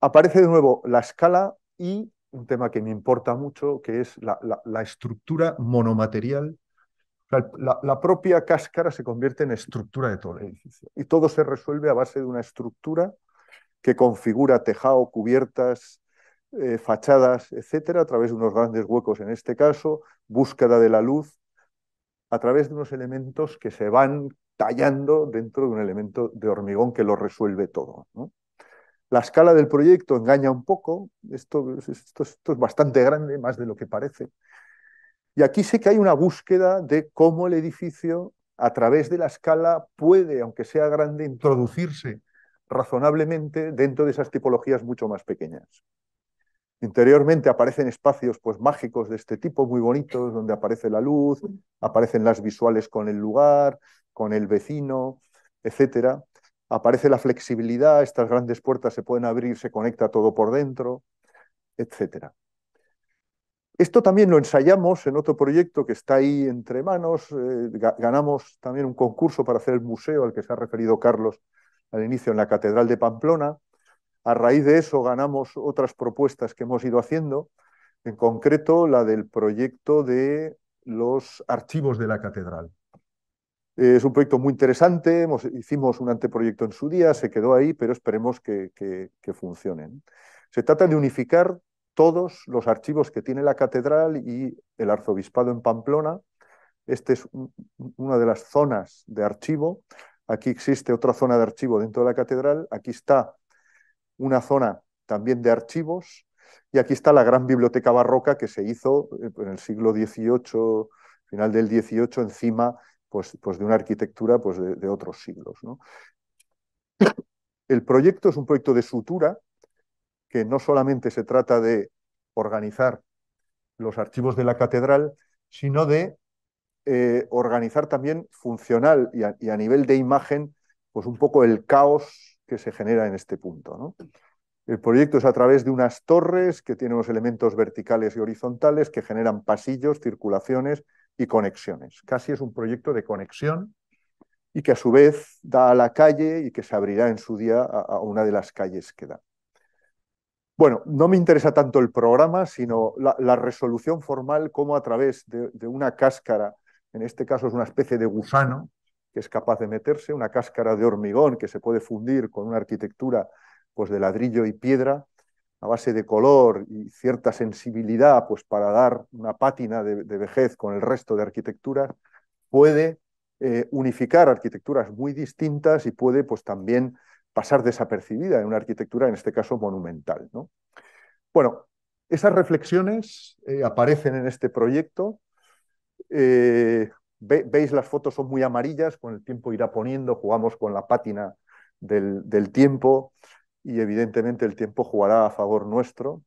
Aparece de nuevo la escala y un tema que me importa mucho, que es la estructura monomaterial. O sea, la propia cáscara se convierte en estructura de todo el edificio. Y todo se resuelve a base de una estructura que configura tejado, cubiertas, fachadas, etcétera, a través de unos grandes huecos en este caso, búsqueda de la luz, a través de unos elementos que se van tallando dentro de un elemento de hormigón que lo resuelve todo, ¿no? La escala del proyecto engaña un poco, esto es bastante grande, más de lo que parece. Y aquí sé que hay una búsqueda de cómo el edificio, a través de la escala, puede, aunque sea grande, introducirse razonablemente dentro de esas tipologías mucho más pequeñas. Interiormente aparecen espacios pues, mágicos de este tipo, muy bonitos, donde aparece la luz, aparecen las visuales con el lugar, con el vecino, etcétera. Aparece la flexibilidad, estas grandes puertas se pueden abrir, se conecta todo por dentro, etcétera. Esto también lo ensayamos en otro proyecto que está ahí entre manos. Ganamos también un concurso para hacer el museo al que se ha referido Carlos al inicio en la Catedral de Pamplona. A raíz de eso ganamos otras propuestas que hemos ido haciendo, en concreto la del proyecto de los archivos de la catedral. Es un proyecto muy interesante, hicimos un anteproyecto en su día, se quedó ahí, pero esperemos que funcione. Se trata de unificar todos los archivos que tiene la catedral y el arzobispado en Pamplona. Esta es una de las zonas de archivo. Aquí existe otra zona de archivo dentro de la catedral. Aquí está una zona también de archivos, y aquí está la gran biblioteca barroca que se hizo en el siglo XVIII, final del XVIII, encima pues de una arquitectura pues de otros siglos, ¿no? El proyecto es un proyecto de sutura, que no solamente se trata de organizar los archivos de la catedral, sino de organizar también funcional y a nivel de imagen, pues un poco el caos que se genera en este punto, ¿no? El proyecto es a través de unas torres que tienen unos elementos verticales y horizontales que generan pasillos, circulaciones y conexiones. Casi es un proyecto de conexión y que a su vez da a la calle y que se abrirá en su día a una de las calles que da. Bueno, no me interesa tanto el programa, sino la resolución formal, cómo a través de una cáscara, en este caso es una especie de gusano, que es capaz de meterse, una cáscara de hormigón que se puede fundir con una arquitectura pues, de ladrillo y piedra, a base de color y cierta sensibilidad pues, para dar una pátina de vejez con el resto de arquitecturas, puede unificar arquitecturas muy distintas y puede pues, también pasar desapercibida en una arquitectura, en este caso monumental, ¿no? Bueno, esas reflexiones aparecen en este proyecto. Veis, las fotos son muy amarillas, con el tiempo irá poniendo, jugamos con la pátina del tiempo y evidentemente el tiempo jugará a favor nuestro.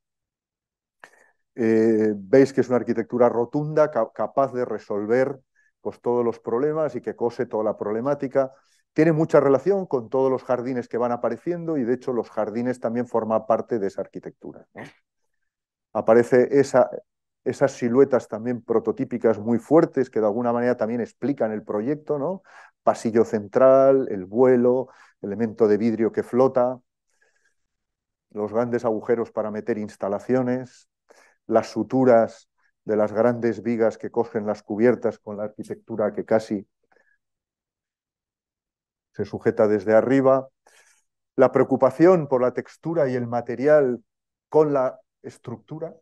Veis que es una arquitectura rotunda, capaz de resolver pues, todos los problemas y que cose toda la problemática. Tiene mucha relación con todos los jardines que van apareciendo y de hecho los jardines también forman parte de esa arquitectura, ¿no? Aparece esas siluetas también prototípicas muy fuertes que de alguna manera también explican el proyecto, ¿no? Pasillo central, el vuelo, elemento de vidrio que flota, los grandes agujeros para meter instalaciones, las suturas de las grandes vigas que cogen las cubiertas con la arquitectura que casi se sujeta desde arriba, la preocupación por la textura y el material con la estructura,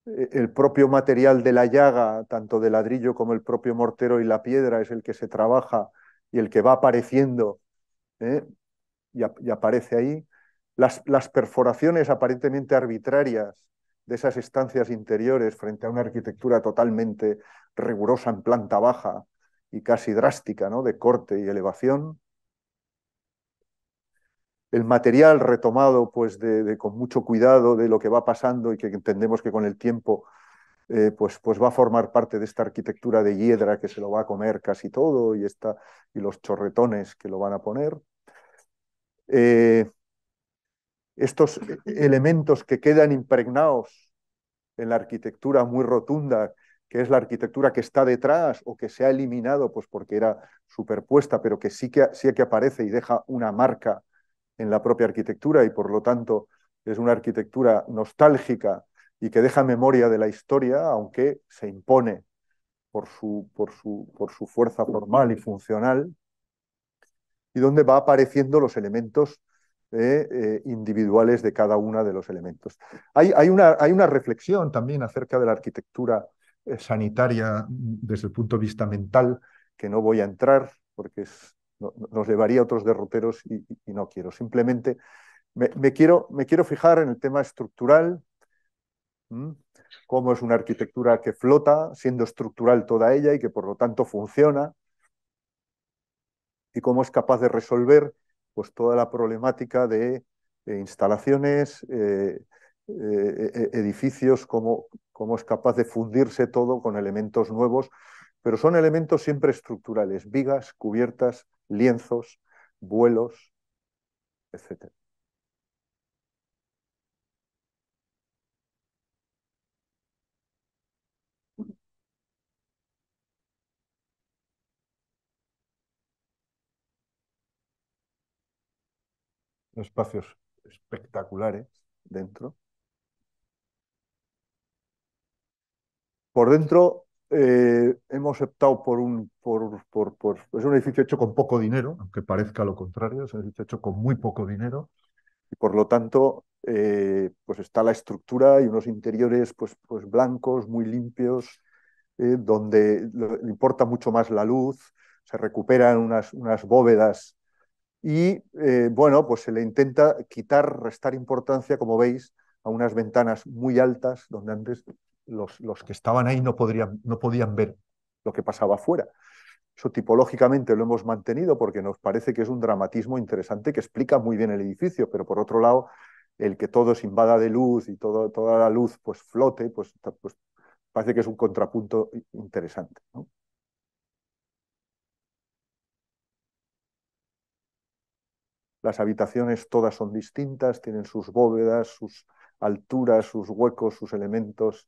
el propio material de la llaga, tanto de ladrillo como el propio mortero y la piedra, es el que se trabaja y el que va apareciendo, ¿eh? Y aparece ahí. Las perforaciones aparentemente arbitrarias de esas estancias interiores frente a una arquitectura totalmente rigurosa en planta baja y casi drástica, ¿no? De corte y elevación. El material retomado pues con mucho cuidado de lo que va pasando y que entendemos que con el tiempo pues va a formar parte de esta arquitectura de hiedra que se lo va a comer casi todo y los chorretones que lo van a poner. Estos elementos que quedan impregnados en la arquitectura muy rotunda, que es la arquitectura que está detrás o que se ha eliminado pues porque era superpuesta, pero que sí que aparece y deja una marca en la propia arquitectura y por lo tanto es una arquitectura nostálgica y que deja memoria de la historia, aunque se impone por su fuerza formal y funcional, y donde va apareciendo los elementos individuales de cada uno de los elementos. Hay una reflexión también acerca de la arquitectura sanitaria desde el punto de vista mental, que no voy a entrar porque nos llevaría a otros derroteros y no quiero. Simplemente me quiero fijar en el tema estructural, cómo es una arquitectura que flota, siendo estructural toda ella y que por lo tanto funciona, y cómo es capaz de resolver pues, toda la problemática de instalaciones, edificios, cómo es capaz de fundirse todo con elementos nuevos, pero son elementos siempre estructurales, vigas, cubiertas, lienzos, vuelos, etc. Espacios espectaculares dentro. Por dentro hemos optado es un edificio hecho con poco dinero, aunque parezca lo contrario, es un edificio hecho con muy poco dinero y por lo tanto pues está la estructura y unos interiores pues blancos, muy limpios, donde le importa mucho más la luz, se recuperan unas bóvedas y bueno, pues se le intenta quitar, restar importancia, como veis, a unas ventanas muy altas donde antes los que estaban ahí no podían ver lo que pasaba afuera. Eso tipológicamente lo hemos mantenido porque nos parece que es un dramatismo interesante que explica muy bien el edificio, pero por otro lado, el que todo se invada de luz y toda la luz pues flote, pues parece que es un contrapunto interesante, ¿no? Las habitaciones todas son distintas, tienen sus bóvedas, sus alturas, sus huecos, sus elementos.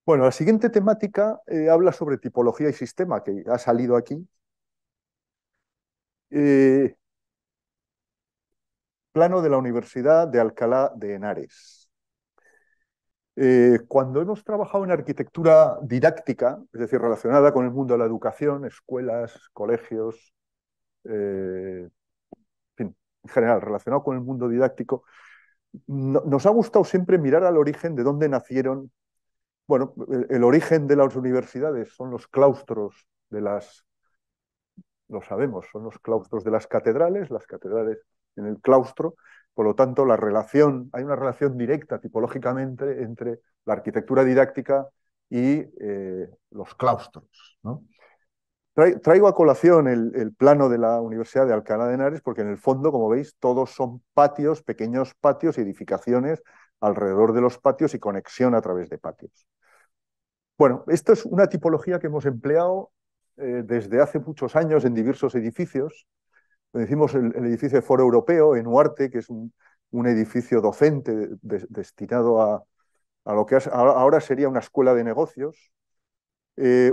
Bueno, la siguiente temática habla sobre tipología y sistema, que ha salido aquí. Eh, Plano de la Universidad de Alcalá de Henares. Cuando hemos trabajado en arquitectura didáctica, es decir, relacionada con el mundo de la educación, escuelas, colegios, en fin, en general, relacionado con el mundo didáctico, nos ha gustado siempre mirar al origen de dónde nacieron. Bueno, el origen de las universidades son los claustros lo sabemos, son los claustros de las catedrales en el claustro, por lo tanto hay una relación directa tipológicamente entre la arquitectura didáctica y los claustros, ¿no? Traigo a colación el plano de la Universidad de Alcalá de Henares porque en el fondo, como veis, todos son patios, pequeños patios y edificaciones alrededor de los patios y conexión a través de patios. Bueno, esto es una tipología que hemos empleado desde hace muchos años en diversos edificios. Decimos el edificio de Foro Europeo en Huarte, que es un edificio docente destinado a lo que ahora sería una escuela de negocios,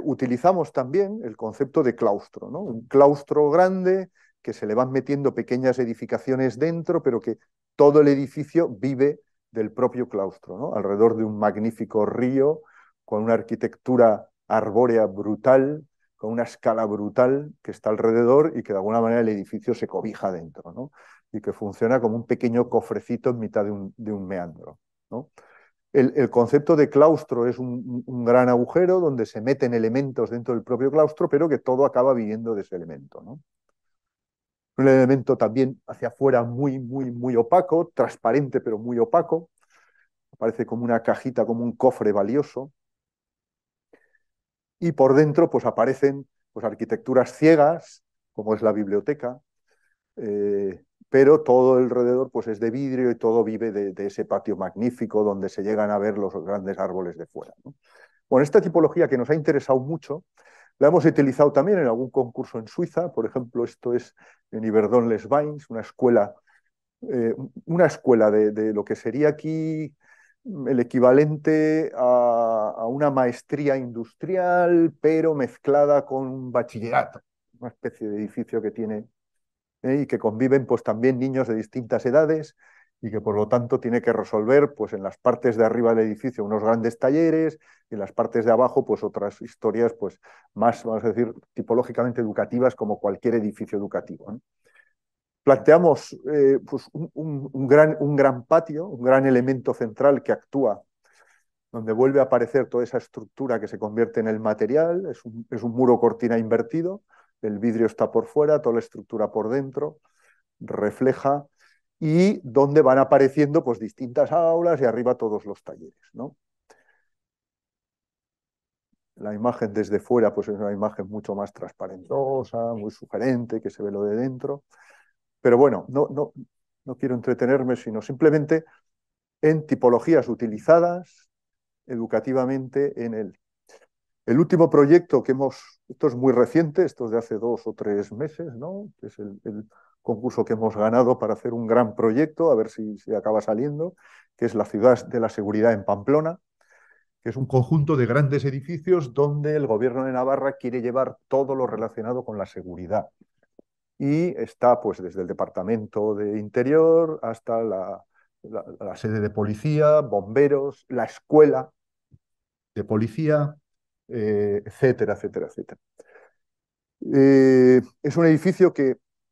utilizamos también el concepto de claustro, ¿no? Un claustro grande que se le van metiendo pequeñas edificaciones dentro, pero que todo el edificio vive del propio claustro, ¿no? Alrededor de un magnífico río, con una arquitectura arbórea brutal, con una escala brutal que está alrededor y que de alguna manera el edificio se cobija dentro, ¿no? Y que funciona como un pequeño cofrecito en mitad de un meandro, ¿no? El concepto de claustro es un gran agujero donde se meten elementos dentro del propio claustro, pero que todo acaba viviendo de ese elemento, ¿no? Un elemento también hacia afuera muy, muy, muy opaco, transparente, pero muy opaco. Parece como una cajita, como un cofre valioso. Y por dentro, pues aparecen pues, arquitecturas ciegas, como es la biblioteca, pero todo alrededor pues, es de vidrio y todo vive de ese patio magnífico donde se llegan a ver los grandes árboles de fuera, ¿no? Bueno, esta tipología que nos ha interesado mucho, la hemos utilizado también en algún concurso en Suiza. Por ejemplo, esto es en Yverdon-les-Bains, una escuela de lo que sería aquí el equivalente a una maestría industrial, pero mezclada con un bachillerato, una especie de edificio que tiene y que conviven pues también niños de distintas edades y que por lo tanto tiene que resolver pues en las partes de arriba del edificio unos grandes talleres y en las partes de abajo pues otras historias pues más, vamos a decir, tipológicamente educativas como cualquier edificio educativo, ¿no? Planteamos pues un gran patio, un gran elemento central que actúa, donde vuelve a aparecer toda esa estructura que se convierte en el material, es un muro cortina invertido, el vidrio está por fuera, toda la estructura por dentro, refleja, y donde van apareciendo pues distintas aulas y arriba todos los talleres, ¿no? La imagen desde fuera pues es una imagen mucho más transparentosa, muy sugerente, que se ve lo de dentro. Pero bueno, no quiero entretenerme, sino simplemente en tipologías utilizadas educativamente en él. El último proyecto que esto es muy reciente, esto es de hace 2 o 3 meses, ¿no? Que es el concurso que hemos ganado para hacer un gran proyecto, a ver si acaba saliendo, que es la Ciudad de la Seguridad en Pamplona, que es un conjunto de grandes edificios donde el gobierno de Navarra quiere llevar todo lo relacionado con la seguridad. Y está pues desde el Departamento de Interior hasta la sede de policía, bomberos, la escuela de policía, etcétera, etcétera, etcétera. Es un edificio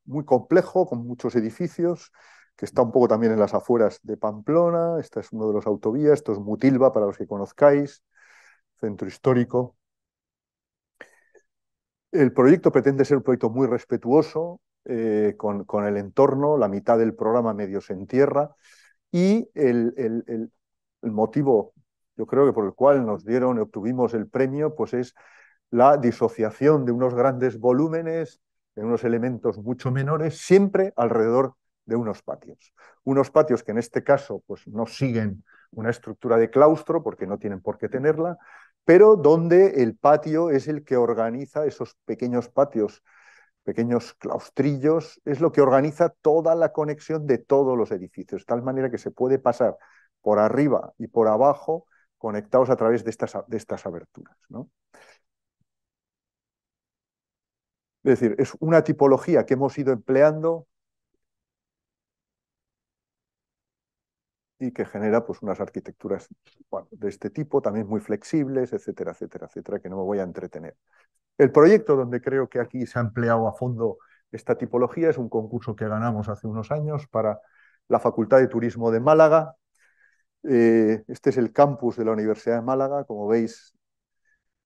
muy complejo, con muchos edificios, que está un poco también en las afueras de Pamplona. Esta es uno de los autovías, esto es Mutilva, para los que conozcáis, centro histórico. El proyecto pretende ser un proyecto muy respetuoso con el entorno, la mitad del programa medio se entierra, y el motivo, yo creo que por el cual nos dieron y obtuvimos el premio, pues es la disociación de unos grandes volúmenes en unos elementos mucho menores, siempre alrededor de unos patios. Unos patios que en este caso pues, no siguen una estructura de claustro, porque no tienen por qué tenerla, pero donde el patio es el que organiza esos pequeños patios, pequeños claustrillos, es lo que organiza toda la conexión de todos los edificios, de tal manera que se puede pasar por arriba y por abajo conectados a través de estas aberturas, ¿no? Es decir, es una tipología que hemos ido empleando y que genera pues, unas arquitecturas, bueno, de este tipo, también muy flexibles, etcétera, etcétera, etcétera, que no me voy a entretener. El proyecto donde creo que aquí se ha empleado a fondo esta tipología es un concurso que ganamos hace unos años para la Facultad de Turismo de Málaga. Este es el campus de la Universidad de Málaga. Como veis,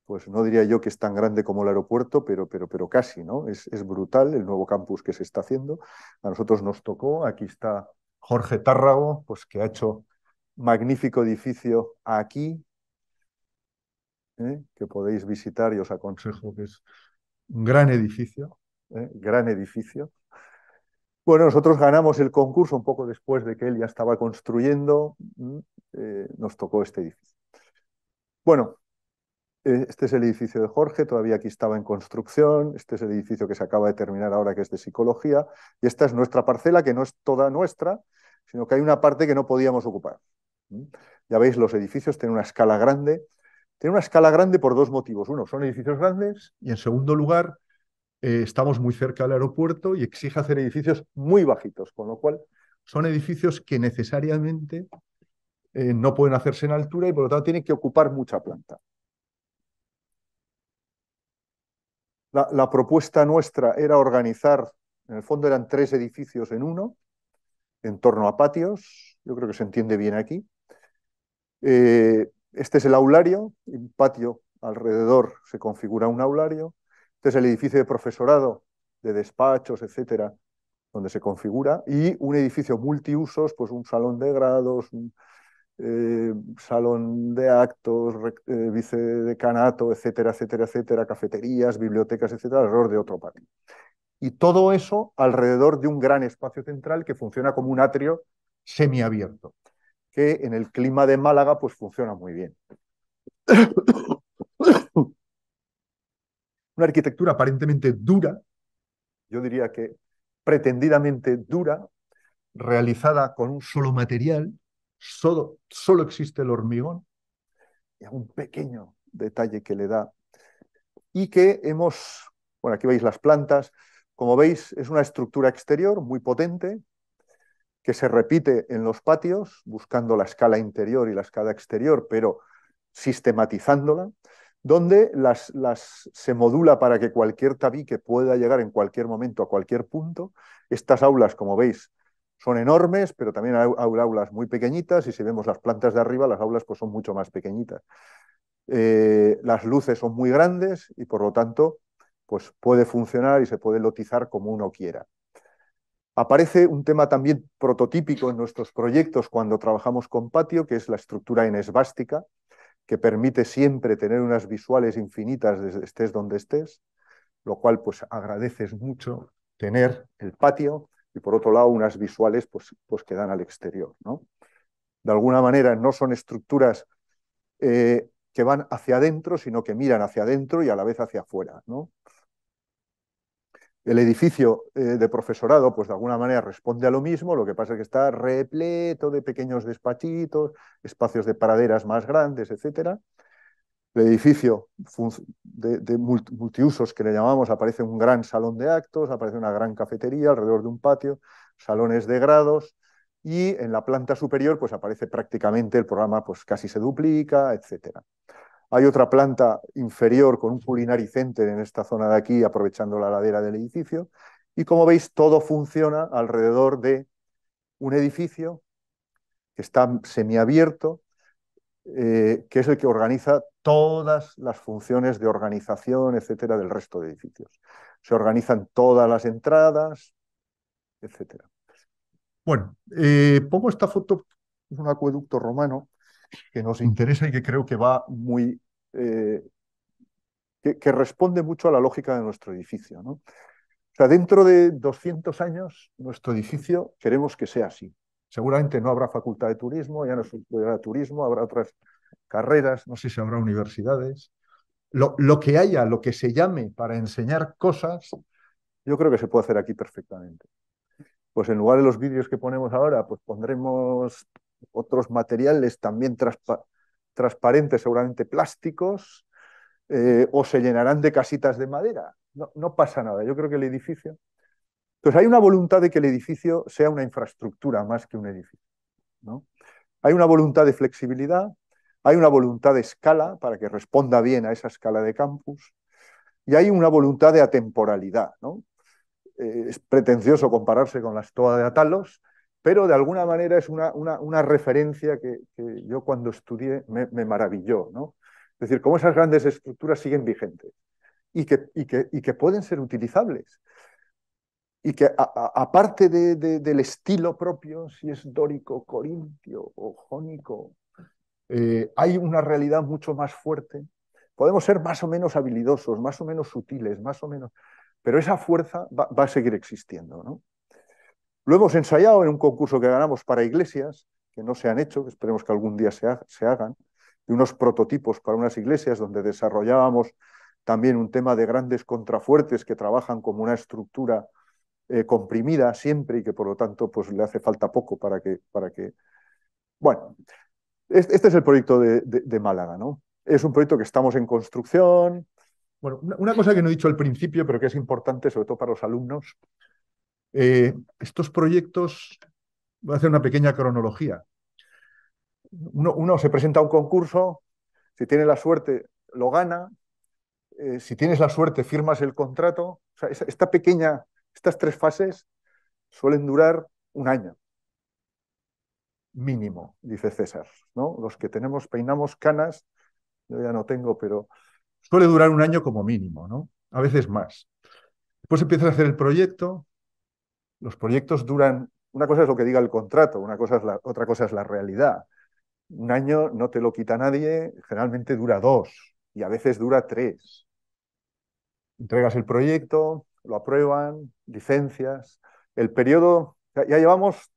pues no diría yo que es tan grande como el aeropuerto, pero casi, ¿no? Es brutal el nuevo campus que se está haciendo. A nosotros nos tocó. Aquí está Jorge Tárrago, pues que ha hecho magnífico edificio aquí, que podéis visitar y os aconsejo, que es un gran edificio, gran edificio. Bueno, nosotros ganamos el concurso un poco después de que él ya estaba construyendo, nos tocó este edificio. Bueno, este es el edificio de Jorge, todavía aquí estaba en construcción. Este es el edificio que se acaba de terminar ahora, que es de psicología. Y esta es nuestra parcela, que no es toda nuestra, sino que hay una parte que no podíamos ocupar. Ya veis, los edificios tienen una escala grande. Tienen una escala grande por dos motivos. Uno, son edificios grandes y en segundo lugar, estamos muy cerca del aeropuerto y exige hacer edificios muy bajitos, con lo cual son edificios que necesariamente no pueden hacerse en altura y por lo tanto tienen que ocupar mucha planta. La propuesta nuestra era organizar, en el fondo eran 3 edificios en uno, en torno a patios, yo creo que se entiende bien aquí. Este es el aulario, un patio alrededor se configura un aulario. Este es el edificio de profesorado, de despachos, etcétera, donde se configura, y un edificio multiusos, pues un salón de grados, un salón de actos, vicedecanato, etcétera, etcétera, etcétera, cafeterías, bibliotecas, etcétera, alrededor de otro patio. Y todo eso alrededor de un gran espacio central que funciona como un atrio semiabierto, que en el clima de Málaga pues funciona muy bien. Una arquitectura aparentemente dura, yo diría que pretendidamente dura, realizada con un solo material, solo existe el hormigón, y un pequeño detalle que le da, y que hemos, bueno, aquí veis las plantas, como veis es una estructura exterior muy potente, que se repite en los patios, buscando la escala interior y la escala exterior, pero sistematizándola, donde se modula para que cualquier tabique pueda llegar en cualquier momento a cualquier punto. Estas aulas, como veis, son enormes, pero también hay aulas muy pequeñitas, y si vemos las plantas de arriba, las aulas pues, son mucho más pequeñitas. Las luces son muy grandes y, por lo tanto, pues puede funcionar y se puede lotizar como uno quiera. Aparece un tema también prototípico en nuestros proyectos cuando trabajamos con patio, que es la estructura en esvástica, que permite siempre tener unas visuales infinitas desde estés donde estés, lo cual pues agradeces mucho tener el patio y por otro lado unas visuales pues que dan al exterior, ¿no? De alguna manera no son estructuras que van hacia adentro, sino que miran hacia adentro y a la vez hacia afuera, ¿no? El edificio de profesorado, pues de alguna manera responde a lo mismo, lo que pasa es que está repleto de pequeños despachitos, espacios de praderas más grandes, etcétera. El edificio de multiusos que le llamamos, aparece un gran salón de actos, aparece una gran cafetería alrededor de un patio, salones de grados, y en la planta superior pues aparece prácticamente el programa, pues casi se duplica, etcétera. Hay otra planta inferior con un culinary center en esta zona de aquí, aprovechando la ladera del edificio. Y como veis, todo funciona alrededor de un edificio que está semiabierto, que es el que organiza todas las funciones de organización, etcétera, del resto de edificios. Se organizan todas las entradas, etcétera. Bueno, pongo esta foto, es un acueducto romano que nos interesa y que creo que va muy... que responde mucho a la lógica de nuestro edificio, ¿no? O sea, dentro de 200 años, nuestro edificio queremos que sea así. Seguramente no habrá facultad de turismo, ya no se estudiará turismo, habrá otras carreras, no sé si habrá universidades. Lo que haya, lo que se llame para enseñar cosas, yo creo que se puede hacer aquí perfectamente. Pues en lugar de los vídeos que ponemos ahora, pues pondremos otros materiales también transparentes, seguramente plásticos, o se llenarán de casitas de madera. No pasa nada, yo creo que el edificio... Entonces hay una voluntad de que el edificio sea una infraestructura más que un edificio, ¿no? Hay una voluntad de flexibilidad, hay una voluntad de escala para que responda bien a esa escala de campus, y hay una voluntad de atemporalidad, ¿no? Es pretencioso compararse con la Stoa de Atalos, pero de alguna manera es una referencia que yo cuando estudié me maravilló, ¿no? Es decir, cómo esas grandes estructuras siguen vigentes y que pueden ser utilizables. Y que aparte del estilo propio, si es dórico, corintio o jónico, hay una realidad mucho más fuerte. Podemos ser más o menos habilidosos, más o menos sutiles, más o menos, pero esa fuerza va a seguir existiendo, ¿no? Lo hemos ensayado en un concurso que ganamos para iglesias, que no se han hecho, que esperemos que algún día se hagan, de unos prototipos para unas iglesias donde desarrollábamos también un tema de grandes contrafuertes que trabajan como una estructura comprimida siempre y que por lo tanto pues le hace falta poco para que... Bueno, Este es el proyecto de Málaga, ¿no? Es un proyecto que estamos en construcción. Bueno, una cosa que no he dicho al principio, pero que es importante, sobre todo para los alumnos, estos proyectos, voy a hacer una pequeña cronología. Uno se presenta a un concurso, si tiene la suerte, lo gana, si tienes la suerte, firmas el contrato. O sea, estas tres fases suelen durar un año, mínimo, dice César, ¿no? Los que peinamos canas, yo ya no tengo, pero suele durar un año como mínimo, ¿no? A veces más. Después empiezas a hacer el proyecto, los proyectos duran, una cosa es lo que diga el contrato, otra cosa es la realidad. Un año no te lo quita nadie, generalmente dura 2 y a veces dura 3. Entregas el proyecto, lo aprueban, licencias. El periodo, ya llevamos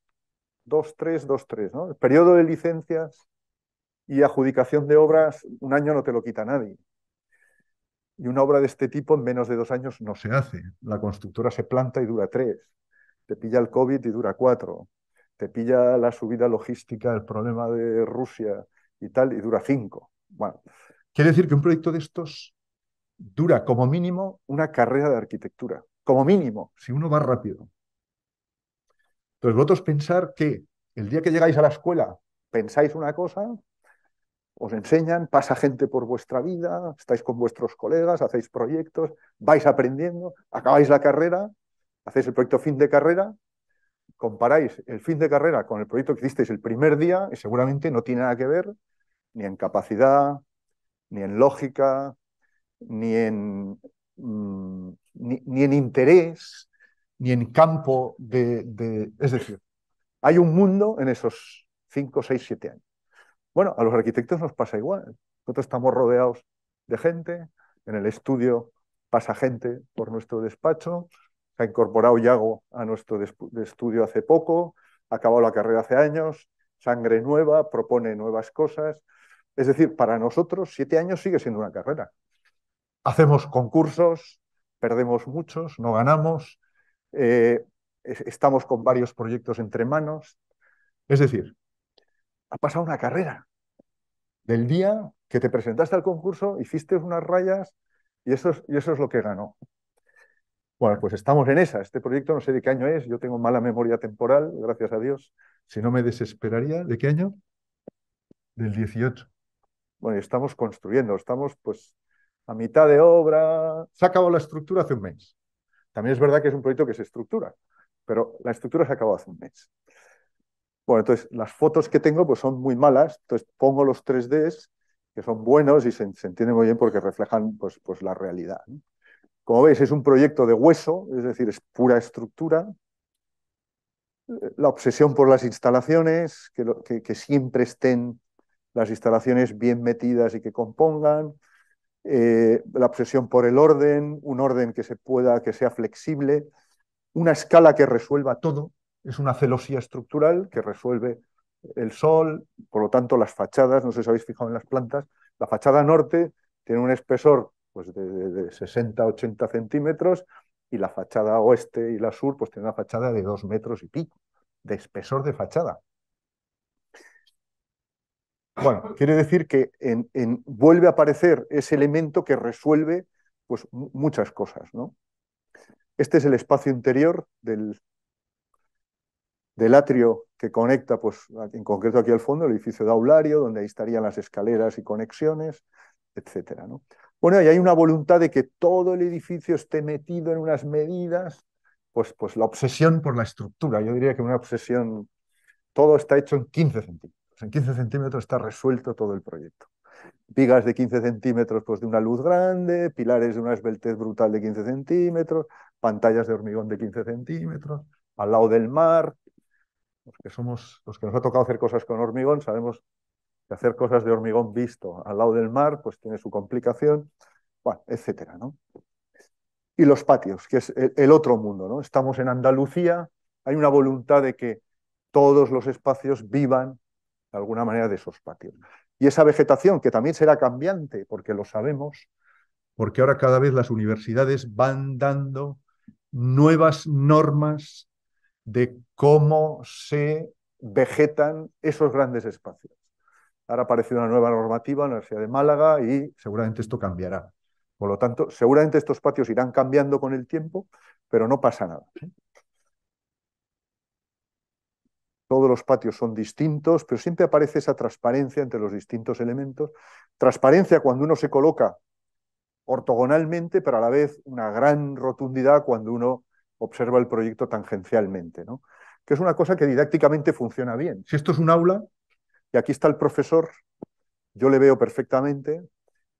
2-3, ¿no? El periodo de licencias y adjudicación de obras, un año no te lo quita nadie. Y una obra de este tipo en menos de 2 años no se hace. La constructora se planta y dura 3. Te pilla el COVID y dura 4. Te pilla la subida logística, el problema de Rusia y tal, y dura 5. Bueno, quiere decir que un proyecto de estos dura como mínimo una carrera de arquitectura. Como mínimo, si uno va rápido. Entonces, vosotros pensar que el día que llegáis a la escuela pensáis una cosa, os enseñan, pasa gente por vuestra vida, estáis con vuestros colegas, hacéis proyectos, vais aprendiendo, acabáis la carrera, hacéis el proyecto fin de carrera, comparáis el fin de carrera con el proyecto que hicisteis el primer día y seguramente no tiene nada que ver ni en capacidad, ni en lógica, ni en, ni en interés, ni en campo Es decir, hay un mundo en esos 5, 6, 7 años. Bueno, a los arquitectos nos pasa igual. Nosotros estamos rodeados de gente, en el estudio pasa gente por nuestro despacho, se ha incorporado Yago a nuestro estudio hace poco, ha acabado la carrera hace años, sangre nueva, propone nuevas cosas. Es decir, para nosotros 7 años sigue siendo una carrera. Hacemos concursos, perdemos muchos, no ganamos, eh, estamos con varios proyectos entre manos. Es decir, ha pasado una carrera del día que te presentaste al concurso, hiciste unas rayas y eso es lo que ganó. Bueno, pues estamos en esa. Este proyecto no sé de qué año es, yo tengo mala memoria temporal, gracias a Dios. Si no me desesperaría, ¿de qué año? Del 18. Bueno, y estamos construyendo, estamos pues a mitad de obra. Se ha acabado la estructura hace un mes. También es verdad que es un proyecto que se estructura, pero la estructura se acabó hace un mes. Bueno, entonces las fotos que tengo pues son muy malas, entonces pongo los 3Ds que son buenos y se entiende muy bien porque reflejan pues la realidad, ¿no? Como veis, es un proyecto de hueso, es decir, es pura estructura. La obsesión por las instalaciones, que siempre estén las instalaciones bien metidas y que compongan. La obsesión por el orden, un orden que se pueda, que sea flexible, una escala que resuelva todo. Es una celosía estructural que resuelve el sol, por lo tanto las fachadas, no sé si habéis fijado en las plantas, la fachada norte tiene un espesor pues, de 60-80 centímetros y la fachada oeste y la sur pues tiene una fachada de 2 metros y pico de espesor de fachada. Bueno, quiere decir que vuelve a aparecer ese elemento que resuelve pues, muchas cosas, ¿no? Este es el espacio interior del atrio que conecta, pues, en concreto aquí al fondo, el edificio de Aulario, donde ahí estarían las escaleras y conexiones, etcétera, ¿no? Bueno, y hay una voluntad de que todo el edificio esté metido en unas medidas, pues la obsesión por la estructura. Yo diría que una obsesión, todo está hecho en 15 centímetros. En 15 centímetros está resuelto todo el proyecto. Vigas de 15 centímetros pues de una luz grande, pilares de una esbeltez brutal de 15 centímetros, pantallas de hormigón de 15 centímetros, al lado del mar. Los que nos ha tocado hacer cosas con hormigón, sabemos que hacer cosas de hormigón visto al lado del mar, pues tiene su complicación, bueno, etcétera, ¿no? Y los patios, que es el otro mundo, ¿no? Estamos en Andalucía, hay una voluntad de que todos los espacios vivan de alguna manera de esos patios. Y esa vegetación, que también será cambiante, porque lo sabemos, porque ahora cada vez las universidades van dando nuevas normas de cómo se vegetan esos grandes espacios. Ahora ha aparecido una nueva normativa en la Universidad de Málaga y seguramente esto cambiará. Por lo tanto, seguramente estos patios irán cambiando con el tiempo, pero no pasa nada. Todos los patios son distintos, pero siempre aparece esa transparencia entre los distintos elementos. Transparencia cuando uno se coloca ortogonalmente, pero a la vez una gran rotundidad cuando uno observa el proyecto tangencialmente, ¿no? Que es una cosa que didácticamente funciona bien. Si esto es un aula y aquí está el profesor, yo le veo perfectamente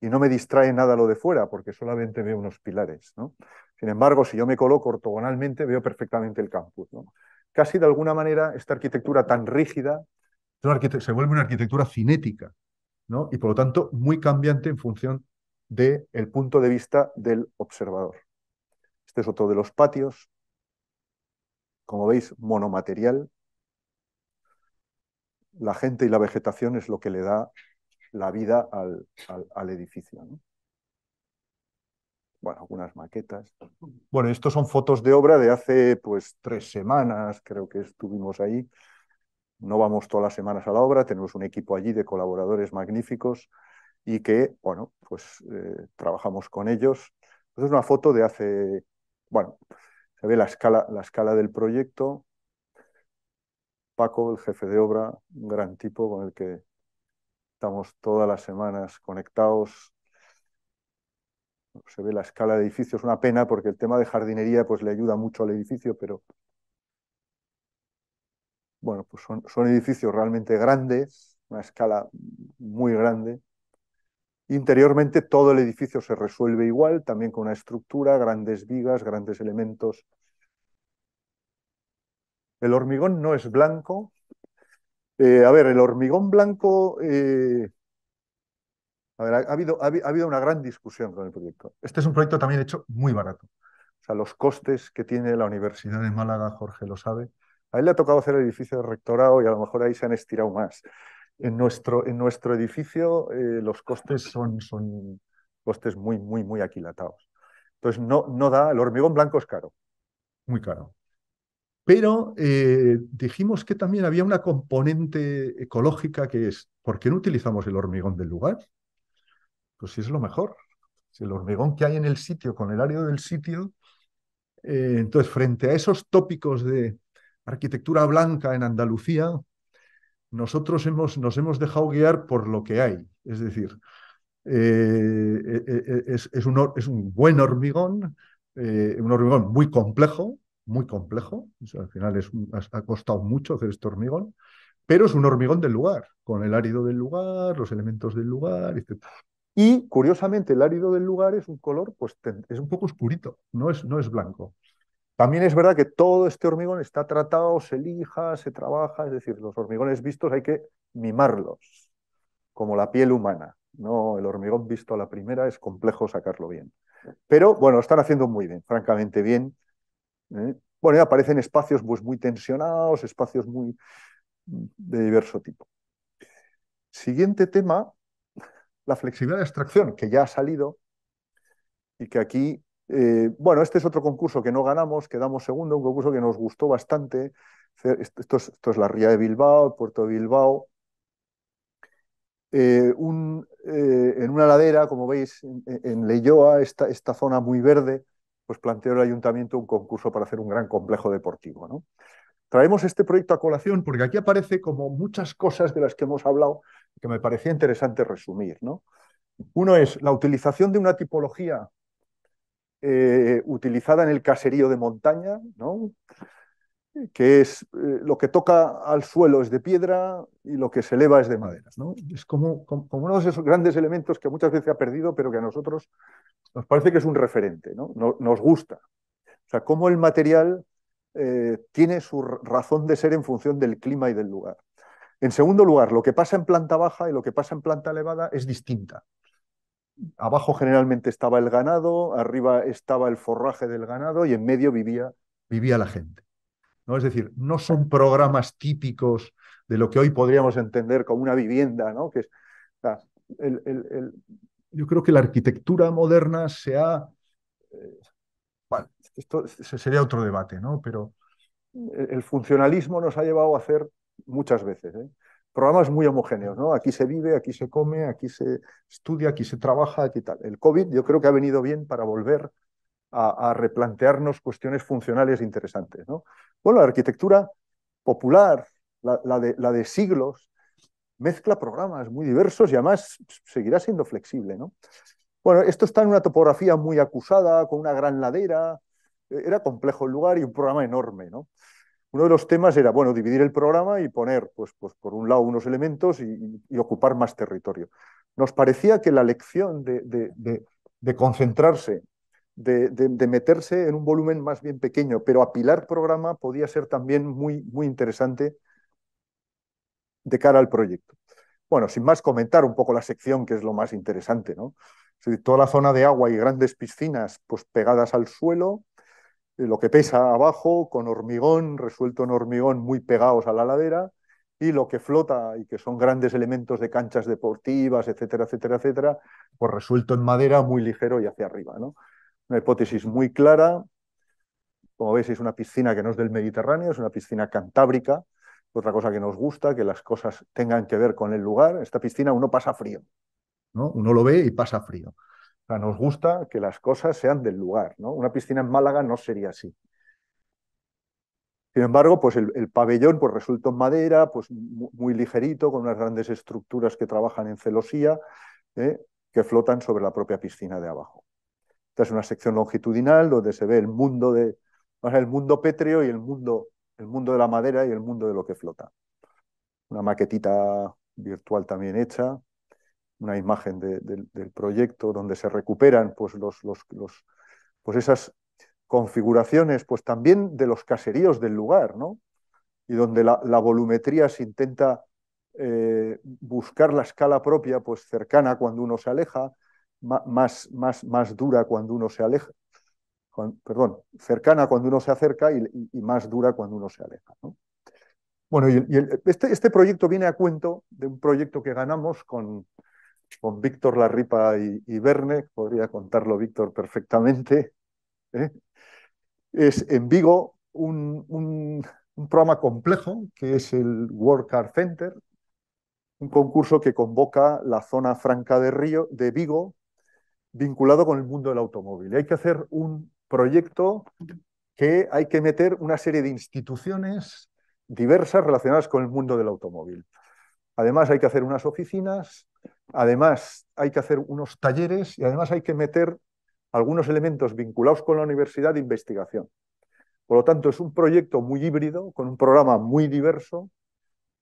y no me distrae nada lo de fuera, porque solamente veo unos pilares, ¿no? Sin embargo, si yo me coloco ortogonalmente, veo perfectamente el campus, ¿no? Casi de alguna manera, esta arquitectura tan rígida se vuelve una arquitectura cinética, ¿no? Y por lo tanto muy cambiante en función del punto de vista del observador. Este es otro de los patios, como veis, monomaterial. La gente y la vegetación es lo que le da la vida al edificio, ¿no? Bueno, algunas maquetas. Bueno, estos son fotos de obra de hace pues 3 semanas, creo que estuvimos ahí. No vamos todas las semanas a la obra, tenemos un equipo allí de colaboradores magníficos y que, bueno, pues trabajamos con ellos. Esta es una foto de hace, bueno, se ve la escala del proyecto. Paco, el jefe de obra, un gran tipo con el que estamos todas las semanas conectados. Se ve la escala de edificio, es una pena porque el tema de jardinería pues le ayuda mucho al edificio, pero bueno, pues son edificios realmente grandes, una escala muy grande. Interiormente todo el edificio se resuelve igual, también con una estructura, grandes vigas, grandes elementos. El hormigón no es blanco. A ver, el hormigón blanco, a ver, ha habido una gran discusión con el proyecto. Este es un proyecto también hecho muy barato. O sea, los costes que tiene la Universidad de Málaga, Jorge lo sabe. A él le ha tocado hacer el edificio de rectorado y a lo mejor ahí se han estirado más. En nuestro edificio los costes son costes muy, muy, muy aquilatados. Entonces, no da, el hormigón blanco es caro, muy caro. Pero dijimos que también había una componente ecológica que es, ¿por qué no utilizamos el hormigón del lugar? Pues si es lo mejor. Si el hormigón que hay en el sitio, con el área del sitio, entonces frente a esos tópicos de arquitectura blanca en Andalucía, nosotros nos hemos dejado guiar por lo que hay. Es decir, es un buen hormigón, un hormigón muy complejo, muy complejo. O sea, al final ha costado mucho hacer este hormigón, pero es un hormigón del lugar, con el árido del lugar, los elementos del lugar, etc. Y curiosamente, el árido del lugar es un color, pues es un poco oscurito, no es blanco. También es verdad que todo este hormigón está tratado, se lija, se trabaja, es decir, los hormigones vistos hay que mimarlos, como la piel humana. No, el hormigón visto a la primera es complejo sacarlo bien. Pero bueno, están haciendo muy bien, francamente bien. ¿Eh? Bueno, y aparecen espacios pues, muy tensionados, espacios muy de diverso tipo. Siguiente tema, la flexibilidad de abstracción, que ya ha salido y que aquí, bueno, este es otro concurso que no ganamos, quedamos segundo, un concurso que nos gustó bastante. Esto es la Ría de Bilbao, el puerto de Bilbao. En una ladera, como veis, en Leioa, esta zona muy verde, pues planteó el ayuntamiento un concurso para hacer un gran complejo deportivo, ¿no? Traemos este proyecto a colación porque aquí aparece como muchas cosas de las que hemos hablado que me parecía interesante resumir, ¿no? Uno es la utilización de una tipología utilizada en el caserío de montaña, ¿no? Que es lo que toca al suelo es de piedra y lo que se eleva es de madera, ¿no? Es como uno de esos grandes elementos que muchas veces se ha perdido, pero que a nosotros nos parece que es un referente, ¿no? Nos gusta. O sea, cómo el material tiene su razón de ser en función del clima y del lugar. En segundo lugar, lo que pasa en planta baja y lo que pasa en planta elevada es distinta. Abajo generalmente estaba el ganado, arriba estaba el forraje del ganado y en medio vivía la gente, ¿no? Es decir, no son programas típicos de lo que hoy podríamos entender como una vivienda, ¿no? Que es, o sea, el, el, el, yo creo que la arquitectura moderna se ha... Bueno, esto sería otro debate, ¿no? Pero el funcionalismo nos ha llevado a hacer muchas veces, ¿eh? programas muy homogéneos, ¿no? Aquí se vive, aquí se come, aquí se estudia, aquí se trabaja, aquí tal. El COVID yo creo que ha venido bien para volver a replantearnos cuestiones funcionales interesantes, ¿no? Bueno, la arquitectura popular, la de siglos, mezcla programas muy diversos y además seguirá siendo flexible, ¿no? Bueno, esto está en una topografía muy acusada, con una gran ladera, era complejo el lugar y un programa enorme, ¿no? Uno de los temas era, bueno, dividir el programa y poner, pues por un lado, unos elementos y ocupar más territorio. Nos parecía que la lección de concentrarse, de meterse en un volumen más bien pequeño, pero apilar programa podía ser también muy interesante de cara al proyecto. Bueno, sin más comentar un poco la sección, que es lo más interesante, ¿no? Es decir, toda la zona de agua y grandes piscinas pues pegadas al suelo, lo que pesa abajo con hormigón, resuelto en hormigón muy pegados a la ladera, y lo que flota y que son grandes elementos de canchas deportivas, etcétera, etcétera, etcétera, pues resuelto en madera muy ligero y hacia arriba, ¿no? Una hipótesis muy clara. Como veis, es una piscina que no es del Mediterráneo, es una piscina cantábrica. Otra cosa que nos gusta, que las cosas tengan que ver con el lugar. Esta piscina uno pasa frío, ¿no? Uno lo ve y pasa frío. O sea, nos gusta que las cosas sean del lugar, ¿no? Una piscina en Málaga no sería así. Sin embargo, pues el pabellón pues resuelto en madera, pues muy ligerito, con unas grandes estructuras que trabajan en celosía, que flotan sobre la propia piscina de abajo. Esta es una sección longitudinal donde se ve el mundo el mundo pétreo y el mundo de la madera y el mundo de lo que flota. Una maquetita virtual también hecha, una imagen del proyecto donde se recuperan pues, pues esas configuraciones pues también de los caseríos del lugar, ¿no? Y donde la volumetría se intenta buscar la escala propia pues cercana cuando uno se aleja, más dura cuando uno se aleja, perdón, cercana cuando uno se acerca y más dura cuando uno se aleja, ¿no? Bueno, este proyecto viene a cuento de un proyecto que ganamos con Víctor Larripa y Verne, podría contarlo Víctor perfectamente, ¿eh? Es en Vigo un programa complejo que es el World Car Center, un concurso que convoca la zona franca de Vigo vinculado con el mundo del automóvil. Y hay que hacer un proyecto que hay que meter una serie de instituciones diversas relacionadas con el mundo del automóvil. Además hay que hacer unas oficinas, además hay que hacer unos talleres y además hay que meter algunos elementos vinculados con la universidad de investigación. Por lo tanto, es un proyecto muy híbrido, con un programa muy diverso,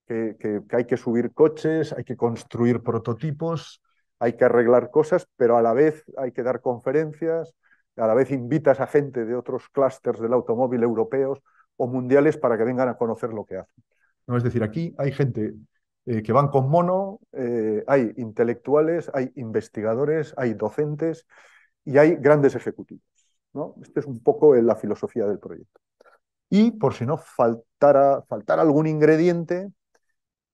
que hay que subir coches, hay que construir prototipos, hay que arreglar cosas, pero a la vez hay que dar conferencias, a la vez invitas a gente de otros clústeres del automóvil europeos o mundiales para que vengan a conocer lo que hacen. ¿No? Es decir, aquí hay gente que van con mono, hay intelectuales, hay investigadores, hay docentes y hay grandes ejecutivos, ¿no? Esta es un poco la filosofía del proyecto. Y por si no faltara algún ingrediente,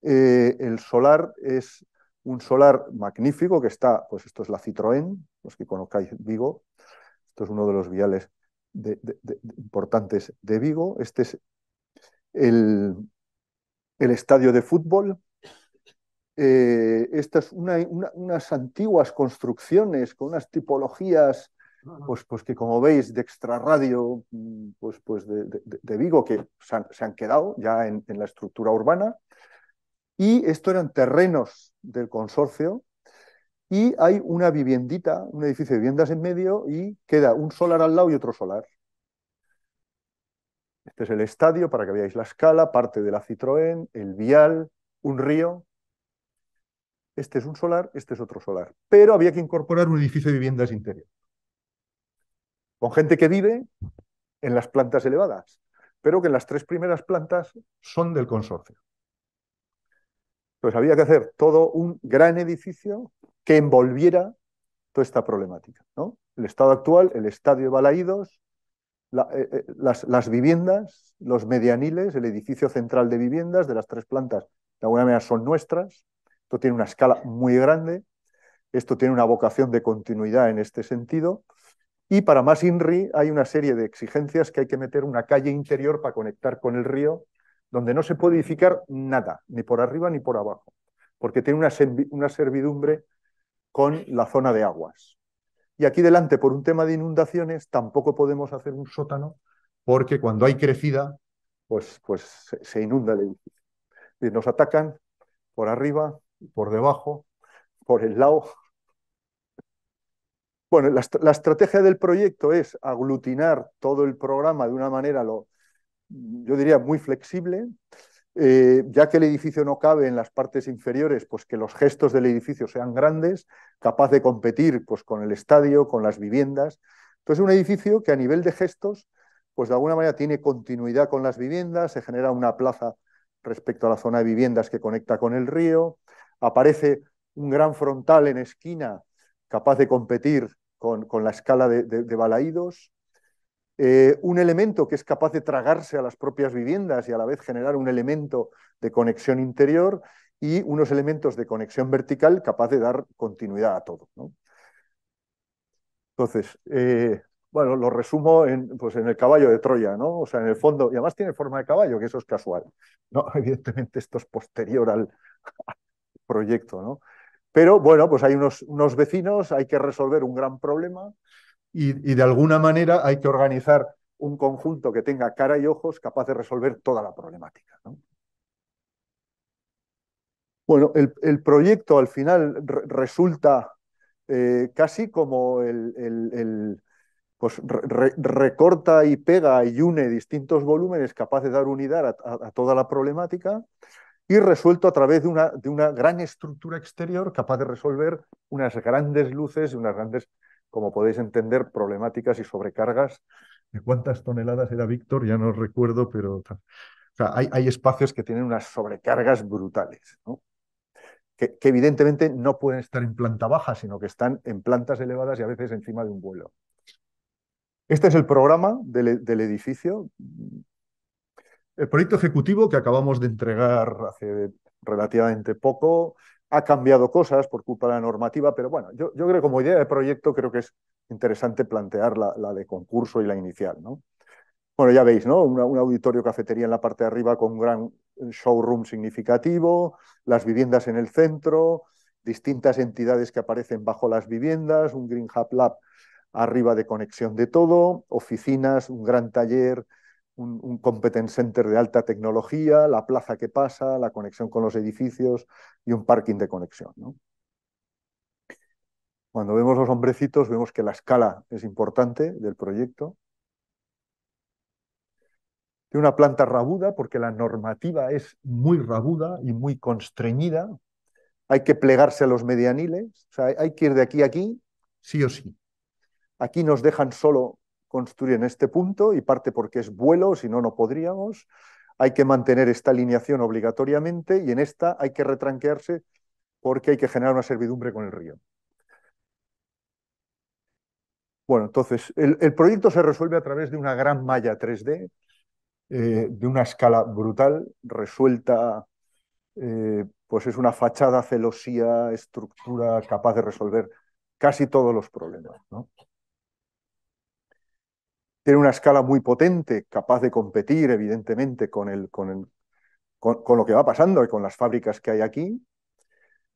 el solar es un solar magnífico que está, pues esto es la Citroën, los que conozcáis Vigo, esto es uno de los viales importantes de Vigo, este es el estadio de fútbol. Estas unas antiguas construcciones con unas tipologías pues que como veis de extrarradio pues de Vigo que se han quedado ya en la estructura urbana. Y esto eran terrenos del consorcio y hay una viviendita, un edificio de viviendas en medio y queda un solar al lado y otro solar. Este es el estadio para que veáis la escala, parte de la Citroën, el vial, un río. Este es un solar, este es otro solar. Pero había que incorporar un edificio de viviendas interior, con gente que vive en las plantas elevadas, pero que en las tres primeras plantas son del consorcio. Entonces había que hacer todo un gran edificio que envolviera toda esta problemática, ¿no? El estado actual, el estadio de Balaídos, las viviendas, los medianiles, el edificio central de viviendas de las tres plantas, de alguna manera son nuestras. Esto tiene una escala muy grande, esto tiene una vocación de continuidad en este sentido. Y para más INRI hay una serie de exigencias que hay que meter una calle interior para conectar con el río donde no se puede edificar nada, ni por arriba ni por abajo, porque tiene una servidumbre con la zona de aguas. Y aquí delante, por un tema de inundaciones, tampoco podemos hacer un sótano, porque cuando hay crecida, pues se inunda el edificio. Y nos atacan por arriba, por debajo, por el lado. Bueno, la estrategia del proyecto es aglutinar todo el programa de una manera, yo diría, muy flexible, ya que el edificio no cabe en las partes inferiores, pues que los gestos del edificio sean grandes, capaz de competir pues, con el estadio, con las viviendas. Entonces, un edificio que a nivel de gestos, pues de alguna manera tiene continuidad con las viviendas, se genera una plaza respecto a la zona de viviendas que conecta con el río, aparece un gran frontal en esquina capaz de competir con la escala de Balaídos, un elemento que es capaz de tragarse a las propias viviendas y a la vez generar un elemento de conexión interior y unos elementos de conexión vertical capaz de dar continuidad a todo, ¿no? Entonces, bueno, lo resumo pues en el caballo de Troya, ¿no? O sea, en el fondo, y además tiene forma de caballo, que eso es casual. No, evidentemente esto es posterior al proyecto, ¿no? Pero bueno, pues hay unos vecinos, hay que resolver un gran problema y de alguna manera hay que organizar un conjunto que tenga cara y ojos capaz de resolver toda la problemática, ¿no? Bueno, el proyecto al final resulta casi como pues recorta y pega y une distintos volúmenes capaz de dar unidad a toda la problemática y resuelto a través de una gran estructura exterior capaz de resolver unas grandes luces y unas grandes, como podéis entender, problemáticas y sobrecargas. ¿De cuántas toneladas era Víctor? Ya no recuerdo, pero o sea, hay espacios que tienen unas sobrecargas brutales, ¿no? Que evidentemente no pueden estar en planta baja, sino que están en plantas elevadas y a veces encima de un vuelo. Este es el programa del edificio. El proyecto ejecutivo que acabamos de entregar hace relativamente poco ha cambiado cosas por culpa de la normativa, pero bueno, yo creo que como idea de proyecto creo que es interesante plantear la de concurso y la inicial, ¿no? Bueno, ya veis, ¿no? Un auditorio cafetería en la parte de arriba con un gran showroom significativo, las viviendas en el centro, distintas entidades que aparecen bajo las viviendas, un Green Hub Lab arriba de conexión de todo, oficinas, un gran taller, un competence center de alta tecnología, la plaza que pasa, la conexión con los edificios y un parking de conexión, ¿no? Cuando vemos los hombrecitos vemos que la escala es importante del proyecto. Tiene una planta rabuda porque la normativa es muy rabuda y muy constreñida. Hay que plegarse a los medianiles, o sea, hay que ir de aquí a aquí, sí o sí. Aquí nos dejan solo construir en este punto y parte porque es vuelo, si no, no podríamos. Hay que mantener esta alineación obligatoriamente y en esta hay que retranquearse porque hay que generar una servidumbre con el río. Bueno, entonces, el proyecto se resuelve a través de una gran malla 3D, de una escala brutal, resuelta, pues es una fachada, celosía, estructura capaz de resolver casi todos los problemas, ¿no? Tiene una escala muy potente, capaz de competir, evidentemente, con lo que va pasando y con las fábricas que hay aquí.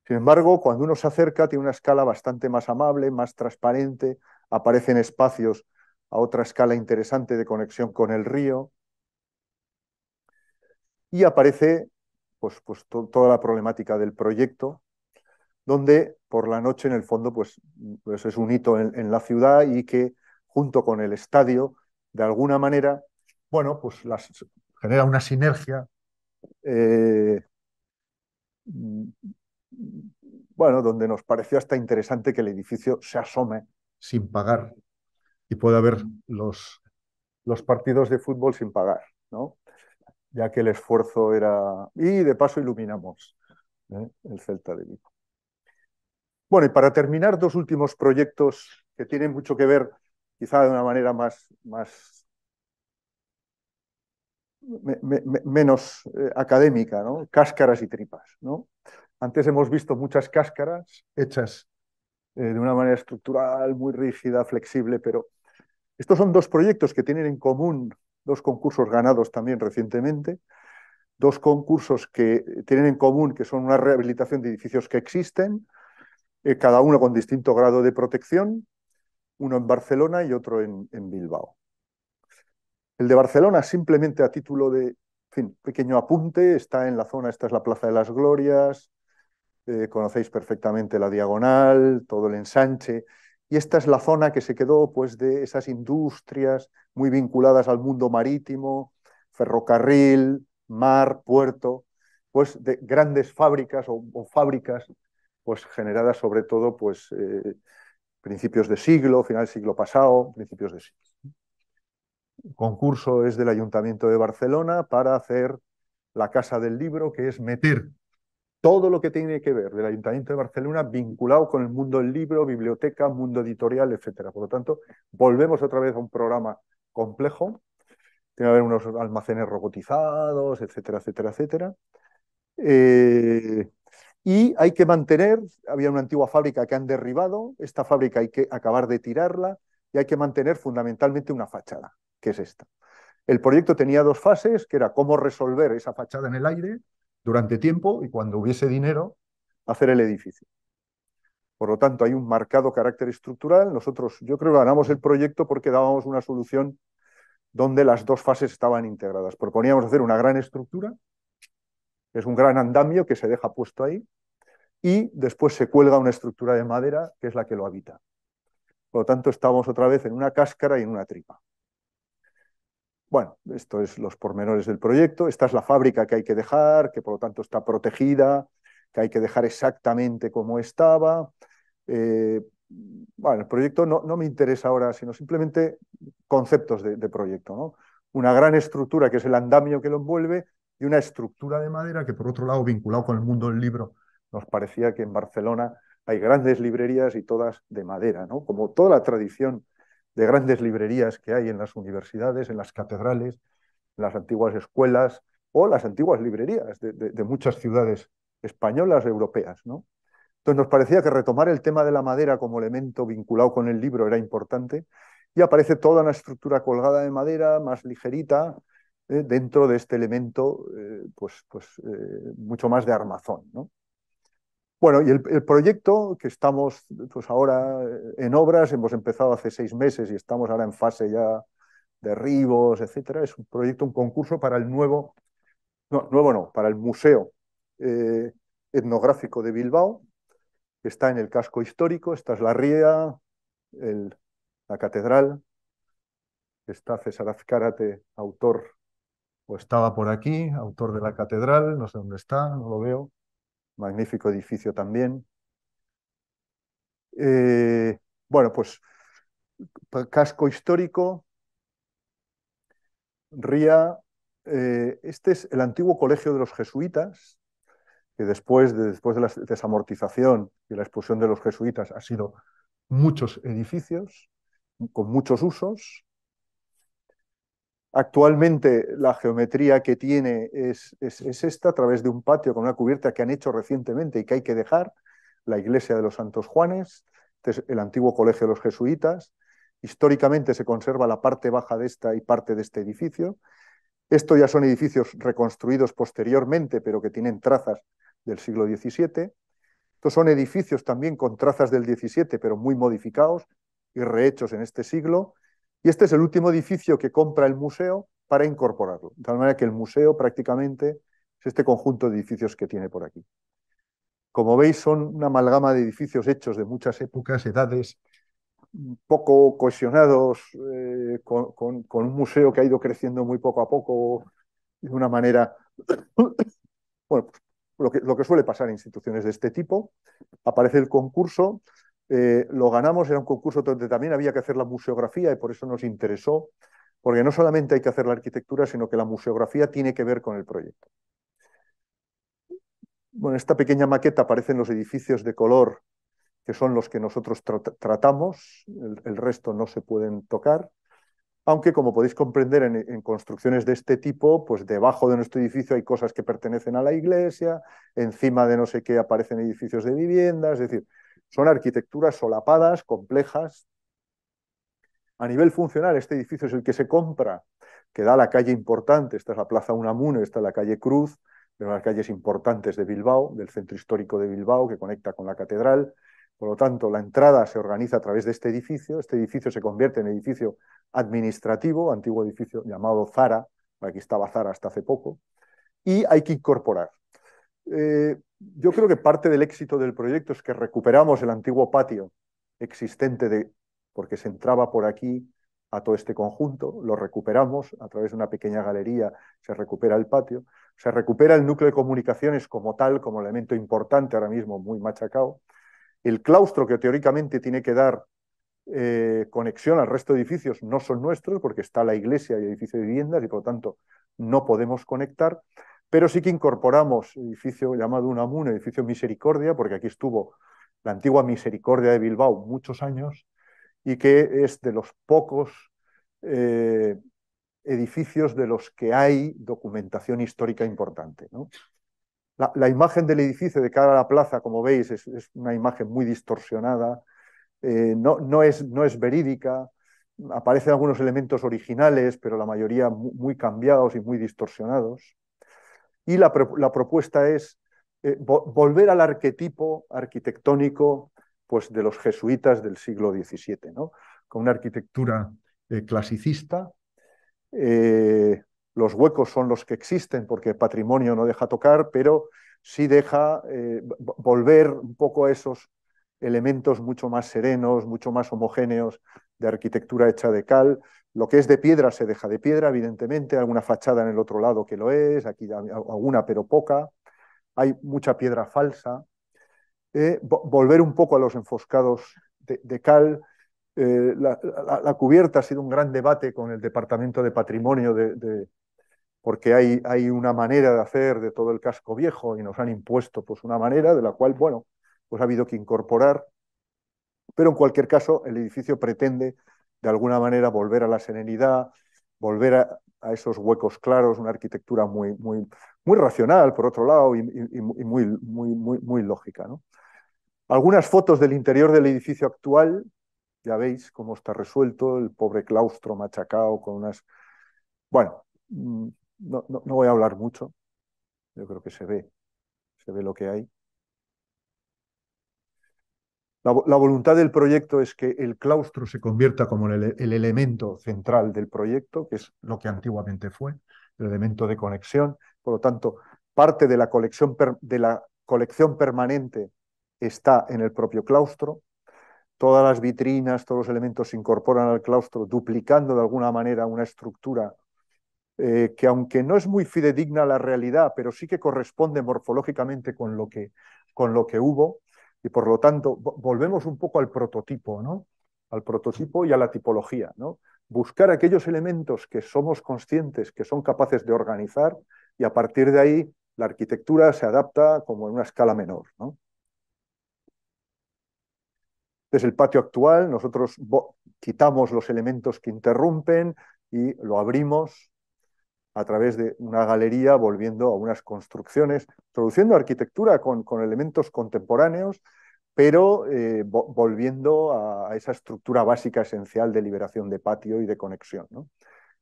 Sin embargo, cuando uno se acerca, tiene una escala bastante más amable, más transparente, aparecen espacios a otra escala interesante de conexión con el río y aparece toda la problemática del proyecto, donde por la noche, en el fondo, pues es un hito en la ciudad y que, junto con el estadio, de alguna manera, bueno, pues genera una sinergia, eh, bueno, donde nos pareció hasta interesante que el edificio se asome sin pagar y pueda ver los partidos de fútbol sin pagar, ¿no? Ya que el esfuerzo era... Y de paso iluminamos, el Celta de Vigo. Bueno, y para terminar, dos últimos proyectos que tienen mucho que ver, quizá de una manera menos académica, ¿no? Cáscaras y tripas, ¿no? Antes hemos visto muchas cáscaras hechas de una manera estructural, muy rígida, flexible, pero estos son dos proyectos que tienen en común dos concursos ganados también recientemente. dos concursos que tienen en común que son una rehabilitación de edificios que existen, cada uno con distinto grado de protección, uno en Barcelona y otro en Bilbao. El de Barcelona, simplemente a título de, en fin, pequeño apunte, está en la zona, esta es la Plaza de las Glorias, conocéis perfectamente la Diagonal, todo el ensanche, y esta es la zona que se quedó pues, de esas industrias muy vinculadas al mundo marítimo, ferrocarril, mar, puerto, pues de grandes fábricas o fábricas pues, generadas sobre todo pues, principios de siglo, final del siglo pasado, principios de siglo. El concurso es del Ayuntamiento de Barcelona para hacer la Casa del Libro, que es meter todo lo que tiene que ver del Ayuntamiento de Barcelona vinculado con el mundo del libro, biblioteca, mundo editorial, etcétera. Por lo tanto, volvemos otra vez a un programa complejo. Tiene que haber unos almacenes robotizados, etcétera, etcétera, etcétera. Y hay que mantener, había una antigua fábrica que han derribado, esta fábrica hay que acabar de tirarla y hay que mantener fundamentalmente una fachada, que es esta. El proyecto tenía dos fases, que era cómo resolver esa fachada en el aire durante tiempo y cuando hubiese dinero, hacer el edificio. Por lo tanto, hay un marcado carácter estructural. Nosotros, yo creo que ganamos el proyecto porque dábamos una solución donde las dos fases estaban integradas. Proponíamos hacer una gran estructura, que es un gran andamio que se deja puesto ahí, y después se cuelga una estructura de madera que es la que lo habita. Por lo tanto, estamos otra vez en una cáscara y en una tripa. Bueno, esto es los pormenores del proyecto. Esta es la fábrica que hay que dejar, que por lo tanto está protegida, que hay que dejar exactamente como estaba. Bueno, el proyecto no me interesa ahora, sino simplemente conceptos de proyecto, ¿no? Una gran estructura que es el andamio que lo envuelve y una estructura de madera que, por otro lado, vinculado con el mundo del libro, nos parecía que en Barcelona hay grandes librerías y todas de madera, ¿no? Como toda la tradición de grandes librerías que hay en las universidades, en las catedrales, en las antiguas escuelas o las antiguas librerías de muchas ciudades españolas, europeas, ¿no? Entonces nos parecía que retomar el tema de la madera como elemento vinculado con el libro era importante y aparece toda una estructura colgada de madera, más ligerita, dentro de este elemento mucho más de armazón, ¿no? Bueno, y el proyecto que estamos pues ahora en obras, hemos empezado hace 6 meses y estamos ahora en fase ya de derribos, etcétera, es un proyecto, un concurso para el para el Museo eh, Etnográfico de Bilbao, que está en el casco histórico. Esta es la ría, la catedral, está César Azcárate, autor, o estaba por aquí, autor de la catedral, no sé dónde está, no lo veo, magnífico edificio también. Bueno, pues casco histórico, ría, este es el antiguo colegio de los jesuitas, que después de la desamortización y la expulsión de los jesuitas ha sido muchos edificios con muchos usos. Actualmente la geometría que tiene es esta, a través de un patio con una cubierta que han hecho recientemente y que hay que dejar, la iglesia de los Santos Juanes, este es el antiguo colegio de los jesuitas. Históricamente se conserva la parte baja de esta y parte de este edificio. Estos ya son edificios reconstruidos posteriormente, pero que tienen trazas del siglo XVII. Estos son edificios también con trazas del XVII, pero muy modificados y rehechos en este siglo. Y este es el último edificio que compra el museo para incorporarlo. De tal manera que el museo prácticamente es este conjunto de edificios que tiene por aquí. Como veis, son una amalgama de edificios hechos de muchas épocas, edades, poco cohesionados, con un museo que ha ido creciendo muy poco a poco, de una manera, bueno, pues, lo que suele pasar en instituciones de este tipo. Aparece el concurso, lo ganamos, era un concurso donde también había que hacer la museografía y por eso nos interesó, porque no solamente hay que hacer la arquitectura, sino que la museografía tiene que ver con el proyecto. Bueno, en esta pequeña maqueta aparecen los edificios de color que son los que nosotros tratamos, el resto no se pueden tocar, aunque como podéis comprender en construcciones de este tipo, pues debajo de nuestro edificio hay cosas que pertenecen a la iglesia, encima de no sé qué aparecen edificios de viviendas, es decir, son arquitecturas solapadas, complejas. A nivel funcional, este edificio es el que se compra que da a la calle importante. Esta es la Plaza Unamuno, esta es la calle Cruz, de las calles importantes de Bilbao, del centro histórico de Bilbao, que conecta con la catedral. Por lo tanto, la entrada se organiza a través de este edificio. Este edificio se convierte en edificio administrativo, antiguo edificio llamado Zara, aquí estaba Zara hasta hace poco, y hay que incorporar. Yo creo que parte del éxito del proyecto es que recuperamos el antiguo patio existente porque se entraba por aquí a todo este conjunto, lo recuperamos a través de una pequeña galería, se recupera el patio, se recupera el núcleo de comunicaciones como tal, como elemento importante ahora mismo muy machacado, el claustro que teóricamente tiene que dar conexión al resto de edificios no son nuestros porque está la iglesia y el edificio de viviendas y por lo tanto no podemos conectar, pero sí que incorporamos edificio llamado Unamuno, edificio Misericordia, porque aquí estuvo la antigua Misericordia de Bilbao muchos años y que es de los pocos edificios de los que hay documentación histórica importante, ¿no? La imagen del edificio de cara a la plaza, como veis, es una imagen muy distorsionada, no es verídica, aparecen algunos elementos originales, pero la mayoría muy cambiados y muy distorsionados. Y la propuesta es volver al arquetipo arquitectónico pues, de los jesuitas del siglo XVII, ¿no? Con una arquitectura clasicista. Los huecos son los que existen porque el patrimonio no deja tocar, pero sí deja volver un poco a esos elementos mucho más serenos, mucho más homogéneos de arquitectura hecha de cal. Lo que es de piedra se deja de piedra, evidentemente, alguna fachada en el otro lado que lo es, aquí alguna pero poca, hay mucha piedra falsa. Volver un poco a los enfoscados de cal. La cubierta ha sido un gran debate con el Departamento de Patrimonio porque hay una manera de hacer de todo el casco viejo y nos han impuesto pues, una manera de la cual, bueno, pues ha habido que incorporar, pero en cualquier caso el edificio pretende de alguna manera volver a la serenidad, volver a esos huecos claros, una arquitectura muy racional, por otro lado, y muy lógica, ¿no? Algunas fotos del interior del edificio actual, ya veis cómo está resuelto, el pobre claustro machacado con unas... Bueno, no voy a hablar mucho, yo creo que se ve lo que hay. La voluntad del proyecto es que el claustro se convierta como el elemento central del proyecto, que es lo que antiguamente fue, el elemento de conexión. Por lo tanto, parte de la colección permanente está en el propio claustro. Todas las vitrinas, todos los elementos se incorporan al claustro, duplicando de alguna manera una estructura que aunque no es muy fidedigna a la realidad, pero sí que corresponde morfológicamente con lo que hubo, y por lo tanto volvemos un poco al prototipo, ¿no? Al prototipo y a la tipología, ¿no? Buscar aquellos elementos que somos conscientes, que son capaces de organizar, y a partir de ahí la arquitectura se adapta como en una escala menor, ¿no? Desde el patio actual, nosotros quitamos los elementos que interrumpen y lo abrimos a través de una galería, volviendo a unas construcciones, introduciendo arquitectura con elementos contemporáneos, pero volviendo a esa estructura básica esencial de liberación de patio y de conexión, ¿no?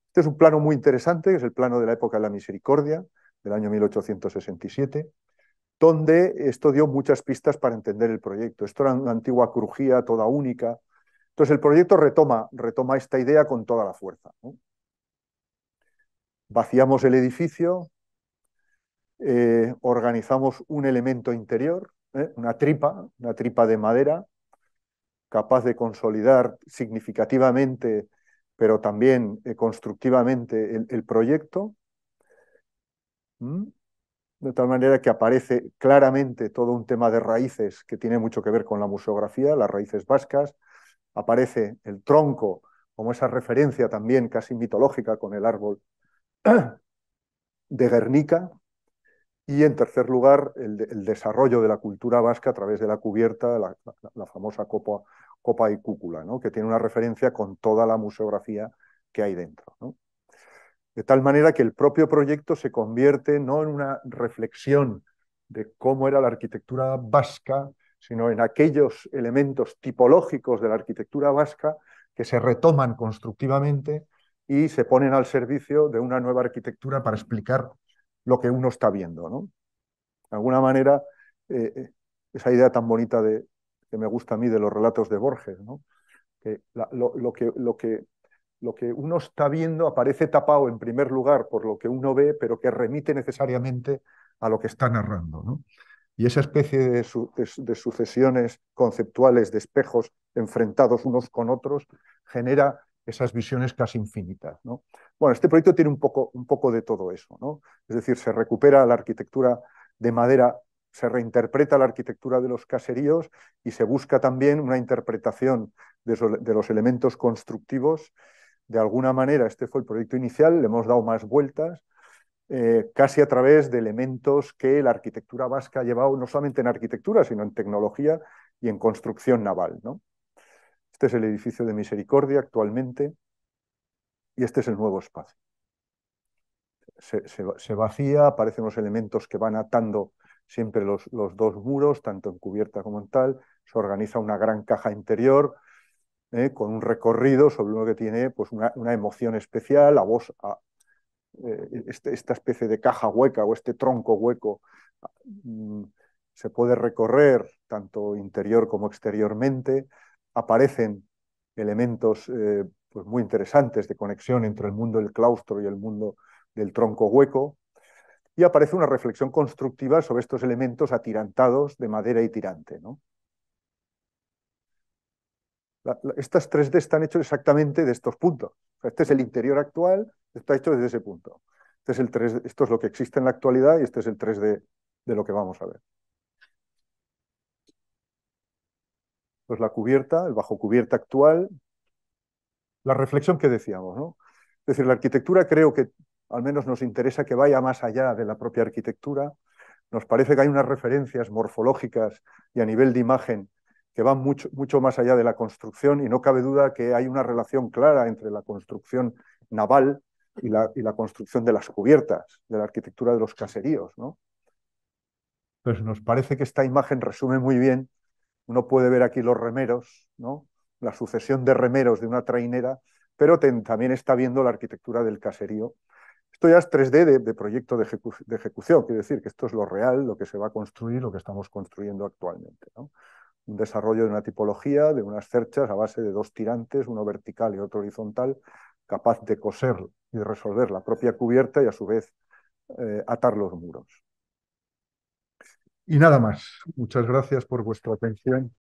Este es un plano muy interesante, que es el plano de la época de la Misericordia, del año 1867, donde esto dio muchas pistas para entender el proyecto. Esto era una antigua crujía toda única. Entonces el proyecto retoma esta idea con toda la fuerza, ¿no? Vaciamos el edificio, organizamos un elemento interior, una tripa de madera, capaz de consolidar significativamente, pero también constructivamente el proyecto, de tal manera que aparece claramente todo un tema de raíces que tiene mucho que ver con la museografía, las raíces vascas, aparece el tronco como esa referencia también casi mitológica con el árbol de Guernica. Y en tercer lugar, el desarrollo de la cultura vasca a través de la cubierta, la famosa copa y cúpula, ¿no? Que tiene una referencia con toda la museografía que hay dentro, ¿no? De tal manera que el propio proyecto se convierte no en una reflexión de cómo era la arquitectura vasca, sino en aquellos elementos tipológicos de la arquitectura vasca que se retoman constructivamente y se ponen al servicio de una nueva arquitectura para explicar lo que uno está viendo, ¿no? De alguna manera, esa idea tan bonita que me gusta a mí de los relatos de Borges, ¿no? Que lo que uno está viendo aparece tapado en primer lugar por lo que uno ve, pero que remite necesariamente a lo que está narrando, ¿no? Y esa especie de sucesiones conceptuales, de espejos enfrentados unos con otros, genera esas visiones casi infinitas, ¿no? Bueno, este proyecto tiene un poco de todo eso, ¿no? Es decir, se recupera la arquitectura de madera, se reinterpreta la arquitectura de los caseríos y se busca también una interpretación de los elementos constructivos. De alguna manera, este fue el proyecto inicial, le hemos dado más vueltas, casi a través de elementos que la arquitectura vasca ha llevado no solamente en arquitectura, sino en tecnología y en construcción naval, ¿no? Este es el edificio de Misericordia actualmente y este es el nuevo espacio. Se vacía, aparecen los elementos que van atando siempre los dos muros, tanto en cubierta como en tal, se organiza una gran caja interior, con un recorrido sobre uno que tiene pues, una emoción especial, esta especie de caja hueca o este tronco hueco mm, se puede recorrer tanto interior como exteriormente, aparecen elementos pues muy interesantes de conexión entre el mundo del claustro y el mundo del tronco hueco, y aparece una reflexión constructiva sobre estos elementos atirantados de madera y tirante, ¿no? Estas 3D están hechos exactamente de estos puntos. O sea, este es el interior actual, está hecho desde ese punto. Este es el 3D, esto es lo que existe en la actualidad y este es el 3D de lo que vamos a ver. Pues la cubierta, el bajo cubierta actual, la reflexión que decíamos, ¿no? Es decir, la arquitectura creo que al menos nos interesa que vaya más allá de la propia arquitectura. Nos parece que hay unas referencias morfológicas y a nivel de imagen que van mucho más allá de la construcción y no cabe duda que hay una relación clara entre la construcción naval y la construcción de las cubiertas, de la arquitectura de los caseríos, ¿no? Pues nos parece que esta imagen resume muy bien. Uno puede ver aquí los remeros, ¿no? La sucesión de remeros de una trainera, pero también está viendo la arquitectura del caserío. Esto ya es 3D de proyecto de ejecución, quiere decir que esto es lo real, lo que se va a construir, lo que estamos construyendo actualmente, ¿no? Un desarrollo de una tipología, de unas cerchas a base de dos tirantes, uno vertical y otro horizontal, capaz de coser y de resolver la propia cubierta y a su vez atar los muros. Y nada más. Muchas gracias por vuestra atención.